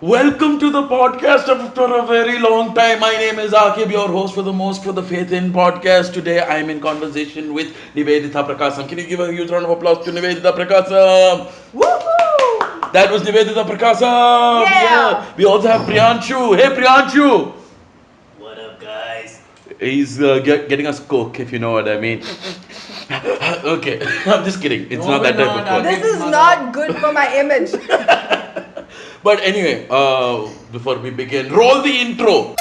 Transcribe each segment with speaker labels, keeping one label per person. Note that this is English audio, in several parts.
Speaker 1: Welcome to the podcast after a very long time. My name is Akib, your host for the Most for the Faith in podcast. Today I am in conversation with Niveditha Prakasam. Can you give a huge round of applause to Niveditha Prakasam?
Speaker 2: Woohoo!
Speaker 1: That was Niveditha Prakasam.
Speaker 2: Yeah!
Speaker 1: We also have Priyanshu. Hey Priyanshu.
Speaker 3: What up, guys?
Speaker 1: He's getting us coke, if you know what I mean. Okay, I'm just kidding. It's not that type of coke.
Speaker 2: This is not good for my image.
Speaker 1: But anyway, before we begin, roll the intro.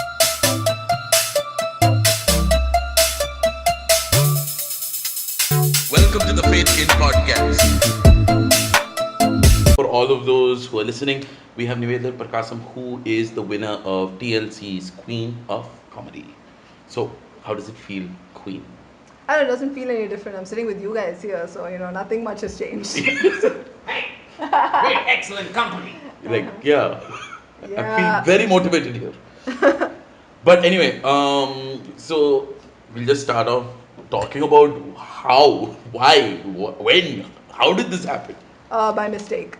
Speaker 1: Welcome to the Faith In podcast. For all of those who are listening, we have Niveditha Prakasam, who is the winner of TLC's Queen of Comedy. So, how does it feel, Queen?
Speaker 2: I don't know, it doesn't feel any different. I'm sitting with you guys here, so nothing much has changed.
Speaker 3: We're excellent company.
Speaker 1: Like, yeah. I
Speaker 2: Yeah.
Speaker 1: feel very motivated here. But anyway, so we'll just start off talking about how, why, when, how did this happen?
Speaker 2: By mistake.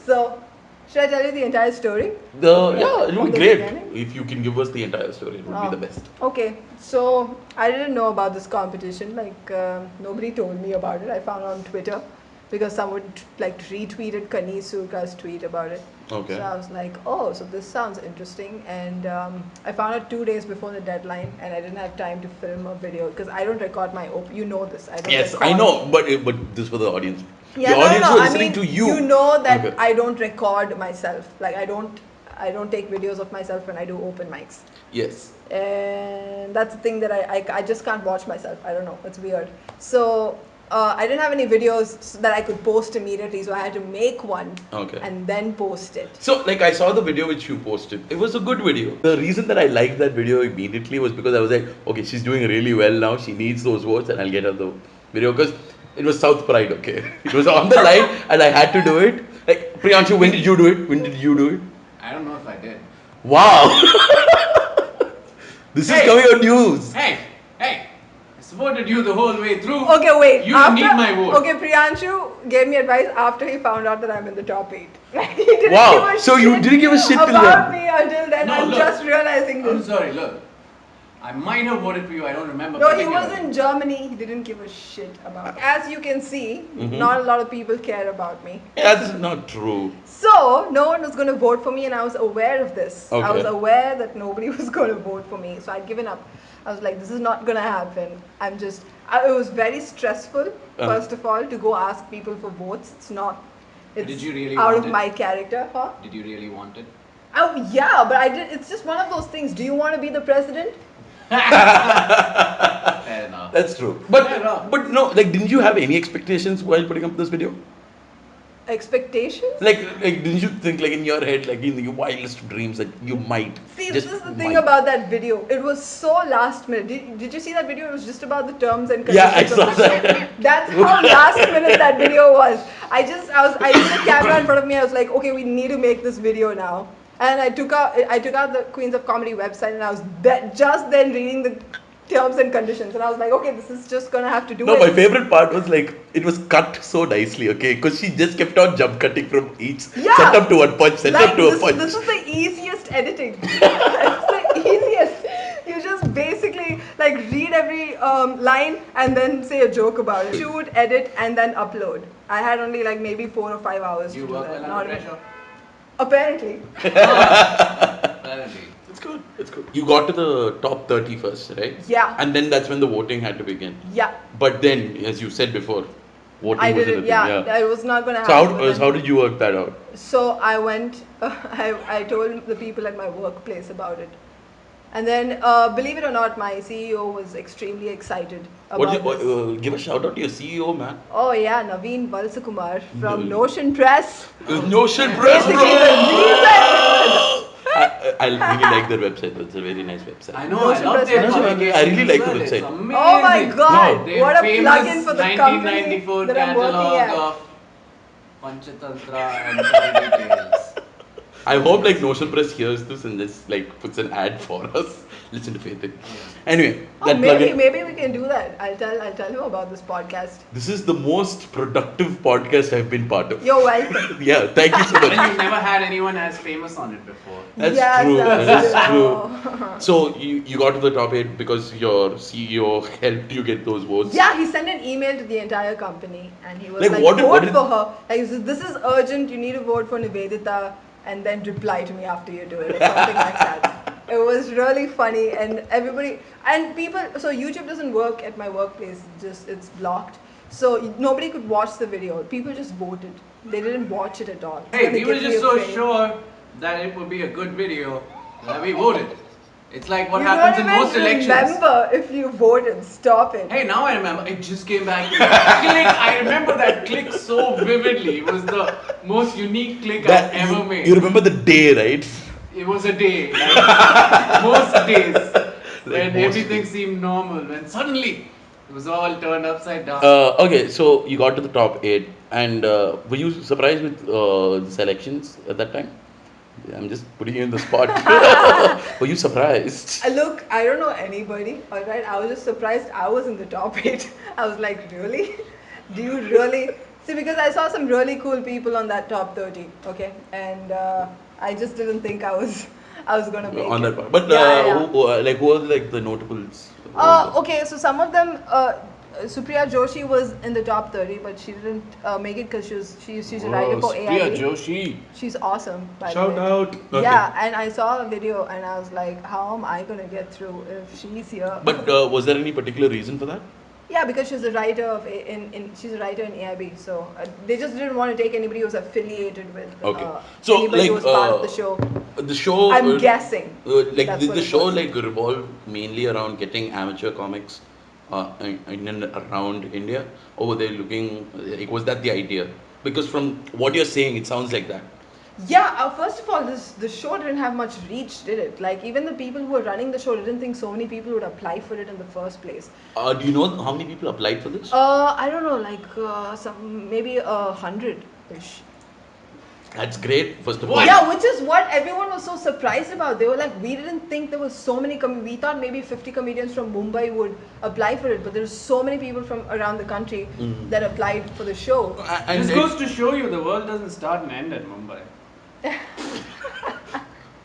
Speaker 2: So, should I tell you the entire story?
Speaker 1: Yeah, it
Speaker 2: From
Speaker 1: would be
Speaker 2: the
Speaker 1: great
Speaker 2: beginning?
Speaker 1: if you can give us the entire story. It would be the best.
Speaker 2: Okay, so I didn't know about this competition. Nobody told me about it. I found it on Twitter because someone retweeted Kani Surka's tweet about it.
Speaker 1: Okay.
Speaker 2: So I was like, oh, so this sounds interesting. And I found out 2 days before the deadline, and I didn't have time to film a video because I don't record my You know this. I don't.
Speaker 1: Yes,
Speaker 2: record.
Speaker 1: I know, but this for the audience.
Speaker 2: Yeah,
Speaker 1: the audience who are
Speaker 2: I
Speaker 1: listening
Speaker 2: mean,
Speaker 1: to you.
Speaker 2: You know that
Speaker 1: Okay.
Speaker 2: I don't record myself. I don't take videos of myself when I do open mics.
Speaker 1: Yes.
Speaker 2: And that's the thing that I just can't watch myself. I don't know. It's weird. So I didn't have any videos that I could post immediately, so I had to make one and then post it.
Speaker 1: So, I saw the video which you posted. It was a good video. The reason that I liked that video immediately was because I was like, okay, she's doing really well now. She needs those votes, and I'll get her the video because it was South Pride, okay? It was on the line, and I had to do it. Priyanshu, when did you do it? When did you do it?
Speaker 3: I don't know if I did.
Speaker 1: Wow! This is coming on news.
Speaker 3: Hey! I supported you the whole way through.
Speaker 2: Okay, wait.
Speaker 3: You need my vote.
Speaker 2: Okay, Priyanshu gave me advice after he found out that I'm in the top 8. He didn't
Speaker 1: Wow,
Speaker 2: give a
Speaker 1: so you
Speaker 2: shit
Speaker 1: didn't give a shit till
Speaker 2: about
Speaker 1: then?
Speaker 2: me until then.
Speaker 3: No,
Speaker 2: I'm
Speaker 3: look.
Speaker 2: just realizing
Speaker 3: I'm
Speaker 2: this.
Speaker 3: sorry, look. I might have voted for you, I don't remember.
Speaker 2: No, he
Speaker 3: particularly.
Speaker 2: was in Germany. He didn't give a shit about. As you can see, not a lot of people care about me.
Speaker 1: That's not true.
Speaker 2: So no one was going to vote for me, and I was aware of this. I
Speaker 1: Okay.
Speaker 2: was aware that nobody was going to vote for me, so I'd given up. I was like, this is not going to happen. It was very stressful. First of all, to go ask people for votes. It's not. It's
Speaker 3: Did you really
Speaker 2: out
Speaker 3: want
Speaker 2: of
Speaker 3: it?
Speaker 2: my character, huh?
Speaker 3: Did you really want it?
Speaker 2: Oh yeah, but I did. It's just one of those things. Do you want to be the president?
Speaker 3: Fair enough.
Speaker 1: That's true. But
Speaker 3: Fair enough.
Speaker 1: but no, didn't you have any expectations while putting up this video?
Speaker 2: Expectations?
Speaker 1: Didn't you think in your head, in your wildest dreams that you might?
Speaker 2: See,
Speaker 1: just
Speaker 2: this is the thing
Speaker 1: might.
Speaker 2: about that video. It was so last minute. Did you see that video? It was just about the terms and
Speaker 1: Yeah,
Speaker 2: conditions
Speaker 1: I
Speaker 2: of
Speaker 1: saw
Speaker 2: the show.
Speaker 1: that.
Speaker 2: That's how last minute that video was. I did the camera in front of me. I was like, okay, we need to make this video now. And I took out the Queens of Comedy website, and I was just then reading the terms and conditions, and I was like, okay, this is just gonna have to do
Speaker 1: No,
Speaker 2: it.
Speaker 1: my favorite part was it was cut so nicely, okay? Because she just kept on jump cutting from each
Speaker 2: Yeah.
Speaker 1: set up to one punch, set up to a punch.
Speaker 2: This is the easiest editing. It's the easiest. You just basically read every line and then say a joke about it. Shoot, edit, and then upload. I had only maybe 4 or 5 hours
Speaker 3: Do you
Speaker 2: to do
Speaker 3: work
Speaker 2: that.
Speaker 3: well
Speaker 2: Not
Speaker 3: under
Speaker 2: even-
Speaker 3: pressure?
Speaker 2: Apparently.
Speaker 3: Apparently.
Speaker 1: It's good. It's good. You got to the top 30 first, right?
Speaker 2: Yeah.
Speaker 1: And then that's when the voting had to begin.
Speaker 2: Yeah.
Speaker 1: But then, as you said before, voting
Speaker 2: I
Speaker 1: wasn't
Speaker 2: did
Speaker 1: a
Speaker 2: it.
Speaker 1: thing.
Speaker 2: Yeah, it was not gonna
Speaker 1: So
Speaker 2: happen. but
Speaker 1: how
Speaker 2: then-
Speaker 1: did you work that out?
Speaker 2: So I went, I told the people at my workplace about it. And then, believe it or not, my CEO was extremely excited about this.
Speaker 1: Give a shout out to your CEO, man.
Speaker 2: Oh yeah, Naveen Valsakumar from Notion Press.
Speaker 1: Notion Press,
Speaker 2: Basically the reason.
Speaker 1: I really like their website. It's a very nice website.
Speaker 3: I know,
Speaker 2: Notion
Speaker 3: I love
Speaker 2: Press
Speaker 3: their
Speaker 2: website.
Speaker 3: publications
Speaker 1: I really like the
Speaker 3: as well. It's
Speaker 1: website.
Speaker 3: amazing.
Speaker 2: Oh my god,
Speaker 3: Their
Speaker 2: what a
Speaker 3: famous
Speaker 2: plug-in for the company
Speaker 3: 1994
Speaker 2: that I'm working
Speaker 3: catalog
Speaker 2: at.
Speaker 3: of Panchatantra and Fairy Tales.
Speaker 1: I hope like Notion Press hears this and just like puts an ad for us. Listen to Faith. Anyway,
Speaker 2: Oh,
Speaker 1: that
Speaker 2: maybe
Speaker 1: plugin.
Speaker 2: maybe we can do that. I'll tell him about this podcast.
Speaker 1: This is the most productive podcast I've been part of.
Speaker 2: You're welcome.
Speaker 1: Yeah, thank you so
Speaker 3: And
Speaker 1: much.
Speaker 3: you've never had anyone as famous on it before.
Speaker 1: That's
Speaker 2: Yes,
Speaker 1: true.
Speaker 2: that's
Speaker 1: That is
Speaker 2: true.
Speaker 1: true. So you got to the top 8 because your CEO helped you get those votes.
Speaker 2: Yeah, he sent an email to the entire company and he was
Speaker 1: Like,
Speaker 2: like,
Speaker 1: what
Speaker 2: vote
Speaker 1: did-
Speaker 2: for her. Like, he said, this is urgent, you need to vote for Niveditha and then reply to me after you do it or something like that. It was really funny and everybody, and people, so YouTube doesn't work at my workplace, it's blocked. So nobody could watch the video. People just voted. They didn't watch it at all.
Speaker 3: Hey,
Speaker 2: Then they
Speaker 3: we were
Speaker 2: give me
Speaker 3: just
Speaker 2: a
Speaker 3: so
Speaker 2: frame.
Speaker 3: sure that it would be a good video that we voted. It's like what
Speaker 2: You
Speaker 3: happens
Speaker 2: don't
Speaker 3: in most
Speaker 2: even
Speaker 3: elections.
Speaker 2: remember if you voted. Stop it.
Speaker 3: Hey, now I remember. It just came back. To me. Click. I remember that click so vividly. It was the most unique click I've ever made.
Speaker 1: You remember the day, right?
Speaker 3: It was a day, like most days, when
Speaker 1: most
Speaker 3: everything seemed normal. When suddenly it was all turned upside down.
Speaker 1: Okay, so you got to the top 8, and were you surprised with the selections at that time? I'm just putting you in the spot. Were you surprised?
Speaker 2: Look, I don't know anybody, alright? I was just surprised I was in the top 8. I was like, really? Do you really? See, because I saw some really cool people on that top 30, okay? And I just didn't think I was gonna make
Speaker 1: On
Speaker 2: it.
Speaker 1: that part. But
Speaker 2: Yeah.
Speaker 1: who are like the notables?
Speaker 2: Okay, so some of them, Supriya Joshi was in the top 30, but she didn't make it because she's a writer for
Speaker 3: Priya
Speaker 2: AIB.
Speaker 3: Joshi.
Speaker 2: She's awesome, by
Speaker 1: Shout
Speaker 2: the way.
Speaker 1: out. Okay.
Speaker 2: Yeah, and I saw a video and I was like, how am I gonna get through if she's here?
Speaker 1: But was there any particular reason for that?
Speaker 2: Yeah, because she's a writer she's a writer in AIB, so they just didn't want to take anybody who's affiliated with
Speaker 1: Okay. So,
Speaker 2: anybody
Speaker 1: like,
Speaker 2: who's part of the show.
Speaker 1: The show.
Speaker 2: I'm guessing.
Speaker 1: Like
Speaker 2: That's
Speaker 1: did
Speaker 2: what
Speaker 1: the
Speaker 2: it
Speaker 1: show
Speaker 2: was.
Speaker 1: like revolve mainly around getting amateur comics in and around India, or were they looking? Like, was that the idea? Because from what you're saying, it sounds like that.
Speaker 2: Yeah, first of all, the show didn't have much reach, did it? Like even the people who were running the show didn't think so many people would apply for it in the first place.
Speaker 1: Do you know how many people applied for this?
Speaker 2: I don't know, like some maybe 100-ish.
Speaker 1: That's great. First of all.
Speaker 3: What?
Speaker 2: Yeah, which is what everyone was so surprised about. They were like, we didn't think there was so many. We thought maybe 50 comedians from Mumbai would apply for it, but there's so many people from around the country that applied for the show.
Speaker 1: And
Speaker 3: This goes to show you the world doesn't start and end at Mumbai.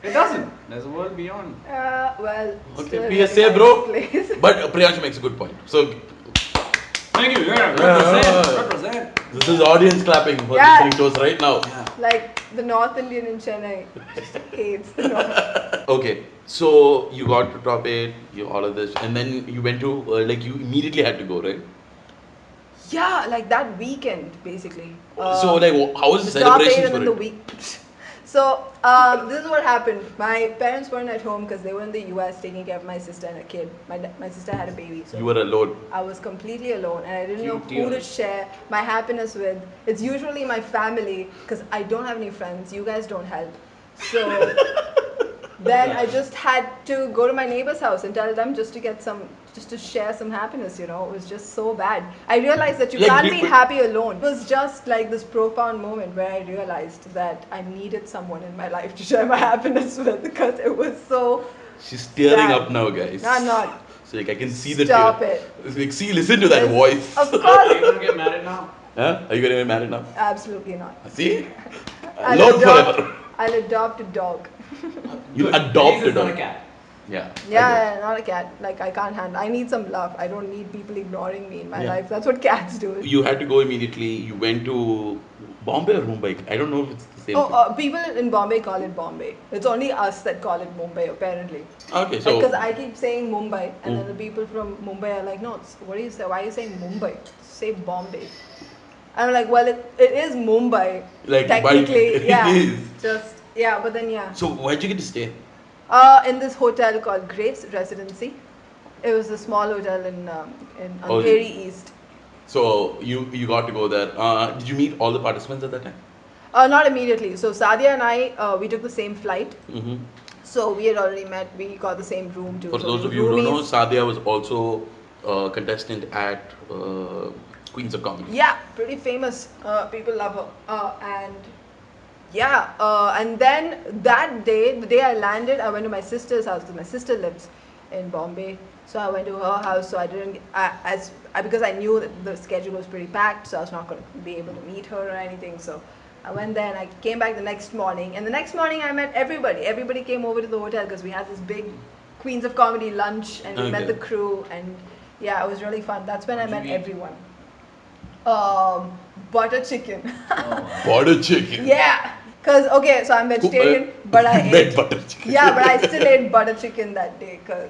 Speaker 3: It doesn't. There's a world beyond.
Speaker 2: Well,
Speaker 1: Okay,
Speaker 2: still a
Speaker 1: PSA,
Speaker 2: very
Speaker 1: bro.
Speaker 2: nice place.
Speaker 1: But Priyanshu makes a good point. So
Speaker 3: Thank you. Yeah, represent.
Speaker 1: this is audience clapping for
Speaker 2: Yeah.
Speaker 1: listening to us right now.
Speaker 2: Like the North Indian in Chennai hates the North.
Speaker 1: Okay, so you got to top 8, all of this, and then you went to like you immediately had to go, right?
Speaker 2: Yeah, like that weekend, basically.
Speaker 1: So like, how was the
Speaker 2: the top 8
Speaker 1: celebrations
Speaker 2: and then
Speaker 1: for
Speaker 2: the
Speaker 1: it?
Speaker 2: week. So this is what happened. My parents weren't at home because they were in the US taking care of my sister and a kid. My sister had a baby, so
Speaker 1: You were alone.
Speaker 2: I was completely alone and I didn't know
Speaker 3: Cute
Speaker 2: who to
Speaker 3: dear.
Speaker 2: share my happiness with. It's usually my family because I don't have any friends. You guys don't help. So then I just had to go to my neighbor's house and tell them just to share some happiness, you know. It was just so bad. I realized that you
Speaker 1: Like,
Speaker 2: can't
Speaker 1: did-
Speaker 2: be happy alone. It was just like this profound moment where I realized that I needed someone in my life to share my happiness with because it was so...
Speaker 1: She's tearing
Speaker 2: Yeah.
Speaker 1: up now, guys.
Speaker 2: No, I'm not.
Speaker 1: So like I can see the
Speaker 2: Stop
Speaker 1: tear.
Speaker 2: it.
Speaker 1: It's like, see, listen to that
Speaker 2: Yes.
Speaker 1: voice.
Speaker 2: Of
Speaker 3: Are you
Speaker 2: course.
Speaker 3: gonna get married now?
Speaker 1: Huh? Are you gonna get married now?
Speaker 2: Absolutely not.
Speaker 1: See?
Speaker 2: I'll
Speaker 1: Alone
Speaker 2: adopt,
Speaker 1: forever.
Speaker 2: I'll adopt a dog.
Speaker 1: You
Speaker 3: Good.
Speaker 1: adopt
Speaker 3: Please,
Speaker 1: a
Speaker 3: it's not
Speaker 1: dog.
Speaker 3: a cat.
Speaker 1: Yeah.
Speaker 2: Yeah, not a cat. Like I can't handle. I need some love. I don't need people ignoring me in my
Speaker 1: Yeah.
Speaker 2: life. That's what cats do.
Speaker 1: You had to go immediately. You went to Bombay or Mumbai? I don't know if it's the same thing.
Speaker 2: People in Bombay call it Bombay. It's only us that call it Mumbai, apparently.
Speaker 1: Okay, so
Speaker 2: Because I keep saying Mumbai, and then the people from Mumbai are like, no, what do you say? Why are you saying Mumbai? Say Bombay. I'm like, well, it is Mumbai.
Speaker 1: Like,
Speaker 2: technically,
Speaker 1: it
Speaker 2: yeah.
Speaker 1: is.
Speaker 2: Just yeah, but then yeah.
Speaker 1: So where'd you get to stay?
Speaker 2: In this hotel called Grace Residency. It was a small hotel in
Speaker 1: Oh,
Speaker 2: Angeri East.
Speaker 1: So you got to go there. Did you meet all the participants at that time?
Speaker 2: Not immediately. So Sadia and I, we took the same flight.
Speaker 1: Mm-hmm.
Speaker 2: So we had already met. We got the same room too.
Speaker 1: For
Speaker 2: So
Speaker 1: those
Speaker 2: we
Speaker 1: of you who don't know,
Speaker 2: roomies.
Speaker 1: Sadia was also a contestant at Queens of Comedy.
Speaker 2: Yeah, pretty famous. People love her. And Yeah, and then that day, the day I landed, I went to my sister's house because my sister lives in Bombay. So I went to her house. So I didn't, because I knew that the schedule was pretty packed, so I was not going to be able to meet her or anything. So I went there and I came back the next morning. And the next morning, I met everybody. Everybody came over to the hotel because we had this big Queens of Comedy lunch, and we met the crew. And yeah, it was really fun. That's when I met everyone. Butter chicken.
Speaker 1: Butter chicken.
Speaker 2: Yeah. Because, okay, so I'm vegetarian, but I ate
Speaker 1: butter chicken.
Speaker 2: Yeah, but I still ate butter chicken that day because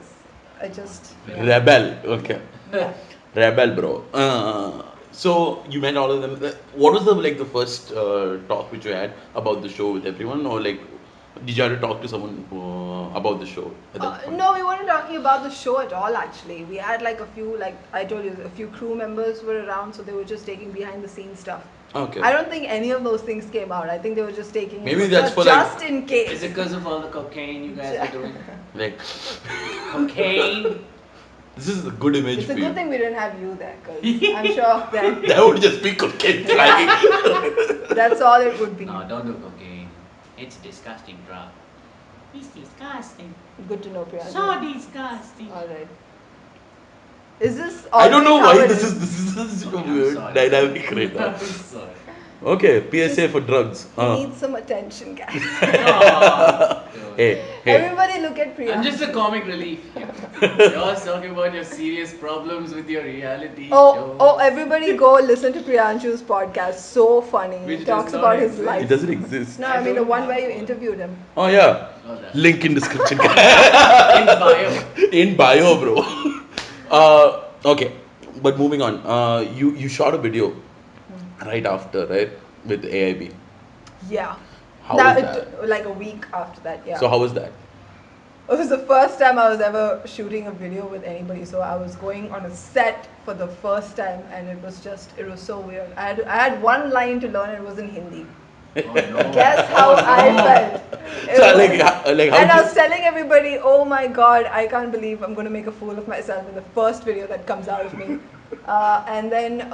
Speaker 2: I just... Yeah.
Speaker 1: Rebel. Okay.
Speaker 2: Yeah.
Speaker 1: Rebel, bro. So you met all of them. What was the first talk which you had about the show with everyone, or did you have to talk to someone about the show at that point?
Speaker 2: No, we weren't talking about the show at all. Actually, we had a few, I told you, a few crew members were around, so they were just taking behind the scenes stuff.
Speaker 1: Okay.
Speaker 2: I don't think any of those things came out. I think they were just taking
Speaker 1: Maybe
Speaker 2: it
Speaker 1: that's for
Speaker 2: just in case.
Speaker 3: Is it because of all the cocaine you guys are doing?
Speaker 1: Cocaine. This is a good image
Speaker 2: It's
Speaker 1: for
Speaker 2: a
Speaker 1: you.
Speaker 2: good thing we didn't have you there, because I'm sure that
Speaker 1: That would just be cocaine flying.
Speaker 2: that's all it would be.
Speaker 3: No, don't do cocaine. It's a disgusting drug. It's disgusting.
Speaker 2: Good to know, Priyanshu.
Speaker 3: So disgusting.
Speaker 2: All right. Is this?
Speaker 1: I don't know
Speaker 2: always how
Speaker 1: why
Speaker 2: it
Speaker 1: this is a weird
Speaker 3: sorry.
Speaker 1: dynamic right now.
Speaker 3: Sorry.
Speaker 1: Okay, PSA for drugs.
Speaker 2: He needs some attention, guys.
Speaker 3: Oh,
Speaker 1: Hey.
Speaker 2: Everybody look at Priyanshu.
Speaker 3: I'm just a comic relief here. You're talking about your serious problems with your reality show.
Speaker 2: Oh, everybody go listen to Priyanshu's podcast. So funny.
Speaker 3: Which
Speaker 2: He talks
Speaker 3: does
Speaker 2: about
Speaker 3: not
Speaker 2: his
Speaker 3: exist.
Speaker 2: life.
Speaker 1: It doesn't exist.
Speaker 2: No, I mean the one where you interviewed him.
Speaker 1: Oh yeah.
Speaker 3: Oh, that.
Speaker 1: Link in description.
Speaker 3: In bio.
Speaker 1: In bio, bro. Okay, but moving on. You shot a video right after, right, with AIB.
Speaker 2: Yeah.
Speaker 1: How was that?
Speaker 2: Like a week after that, yeah.
Speaker 1: So how was that?
Speaker 2: It was the first time I was ever shooting a video with anybody. So I was going on a set for the first time, and it was so weird. I had one line to learn, and it was in Hindi.
Speaker 3: Oh, no.
Speaker 2: Guess how I felt. It
Speaker 1: So
Speaker 2: was-
Speaker 1: how
Speaker 2: and I was telling everybody, oh my god, I can't believe I'm going to make a fool of myself in the first video that comes out of me. And then,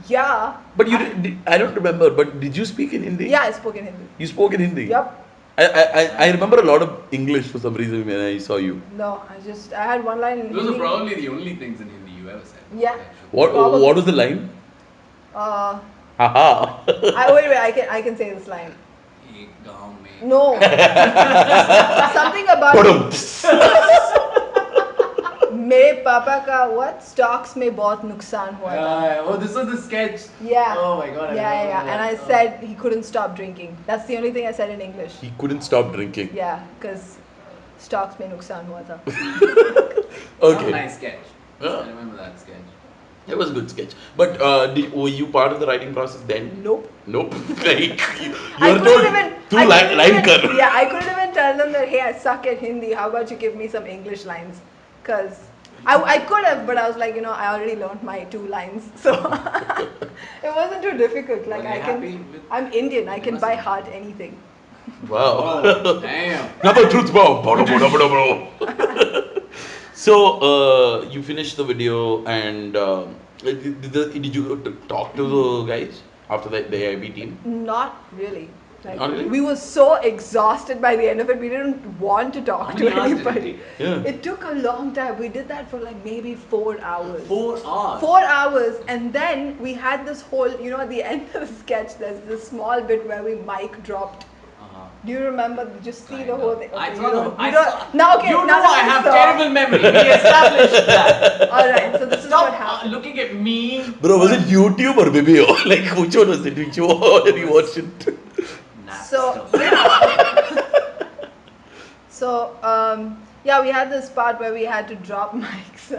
Speaker 2: yeah.
Speaker 1: But I don't remember, but did you speak in Hindi?
Speaker 2: Yeah, I spoke in Hindi.
Speaker 1: You spoke in Hindi?
Speaker 2: Yep.
Speaker 1: I remember a lot of English for some reason when I saw you.
Speaker 2: No, I had one line in
Speaker 3: Those
Speaker 2: Hindi.
Speaker 3: are probably the only things in Hindi you ever said.
Speaker 2: Yeah.
Speaker 1: What was the line? Haha.
Speaker 2: Wait, I can say this line.
Speaker 3: Ek gaon mein.
Speaker 2: No. Something about मेरे पापा का what stocks में बहुत नुकसान हुआ था.
Speaker 3: Oh, this was the sketch.
Speaker 2: Yeah.
Speaker 3: Oh my god. I
Speaker 2: Yeah.
Speaker 3: remember
Speaker 2: And I
Speaker 3: that.
Speaker 2: said he couldn't stop drinking. That's the only thing I said in English.
Speaker 1: He couldn't stop drinking.
Speaker 2: Yeah, because stocks में नुकसान हुआ था.
Speaker 1: Okay.
Speaker 3: Nice sketch.
Speaker 1: Yeah.
Speaker 3: I remember that sketch.
Speaker 1: It was a good sketch. But were you part of the writing process then?
Speaker 2: Nope.
Speaker 1: Nope. Like, you
Speaker 2: I
Speaker 1: were
Speaker 2: couldn't
Speaker 1: told
Speaker 2: even.
Speaker 1: two
Speaker 2: I
Speaker 1: line
Speaker 2: couldn't even-
Speaker 1: kar.
Speaker 2: Yeah, I couldn't even tell them that, hey, I suck at Hindi. How about you give me some English lines? Because I could have, but I was like, I already learned my 2 lines, so it wasn't too difficult. Like
Speaker 3: Were they happy with-
Speaker 2: I'm Indian. I can
Speaker 3: must
Speaker 2: by
Speaker 3: have-
Speaker 2: heart anything.
Speaker 1: Wow.
Speaker 3: Oh, damn.
Speaker 1: Number truth bomb. So you finished the video and did you talk to the guys after the AIB team?
Speaker 2: Not really. Like,
Speaker 1: Not really?
Speaker 2: we were so exhausted by the end of it. We didn't want to talk
Speaker 3: How
Speaker 2: to
Speaker 3: many hours did it
Speaker 2: anybody.
Speaker 3: take?
Speaker 1: Yeah.
Speaker 2: It took a long time. We did that for like maybe 4 hours.
Speaker 3: 4 hours.
Speaker 2: 4 hours, and then we had this whole, at the end of the sketch, there's this small bit where we mic dropped.
Speaker 3: Uh-huh.
Speaker 2: Do you remember? Just see
Speaker 3: Kind
Speaker 2: the
Speaker 3: of.
Speaker 2: whole thing.
Speaker 3: I
Speaker 2: Okay,
Speaker 3: saw
Speaker 2: you
Speaker 3: the-
Speaker 2: don't-
Speaker 3: I
Speaker 2: you don't-
Speaker 3: saw-
Speaker 2: now, okay,
Speaker 3: You
Speaker 2: now
Speaker 3: know
Speaker 2: that
Speaker 3: I
Speaker 2: we
Speaker 3: have
Speaker 2: saw-
Speaker 3: terrible memory. We established that.
Speaker 2: All right, so this is what
Speaker 3: Stop
Speaker 2: happened.
Speaker 3: looking at me.
Speaker 1: Bro, was it YouTube or Vimeo? Like, which one was it? Which one you watched it?
Speaker 2: So, so yeah, we had this part where we had to drop mics.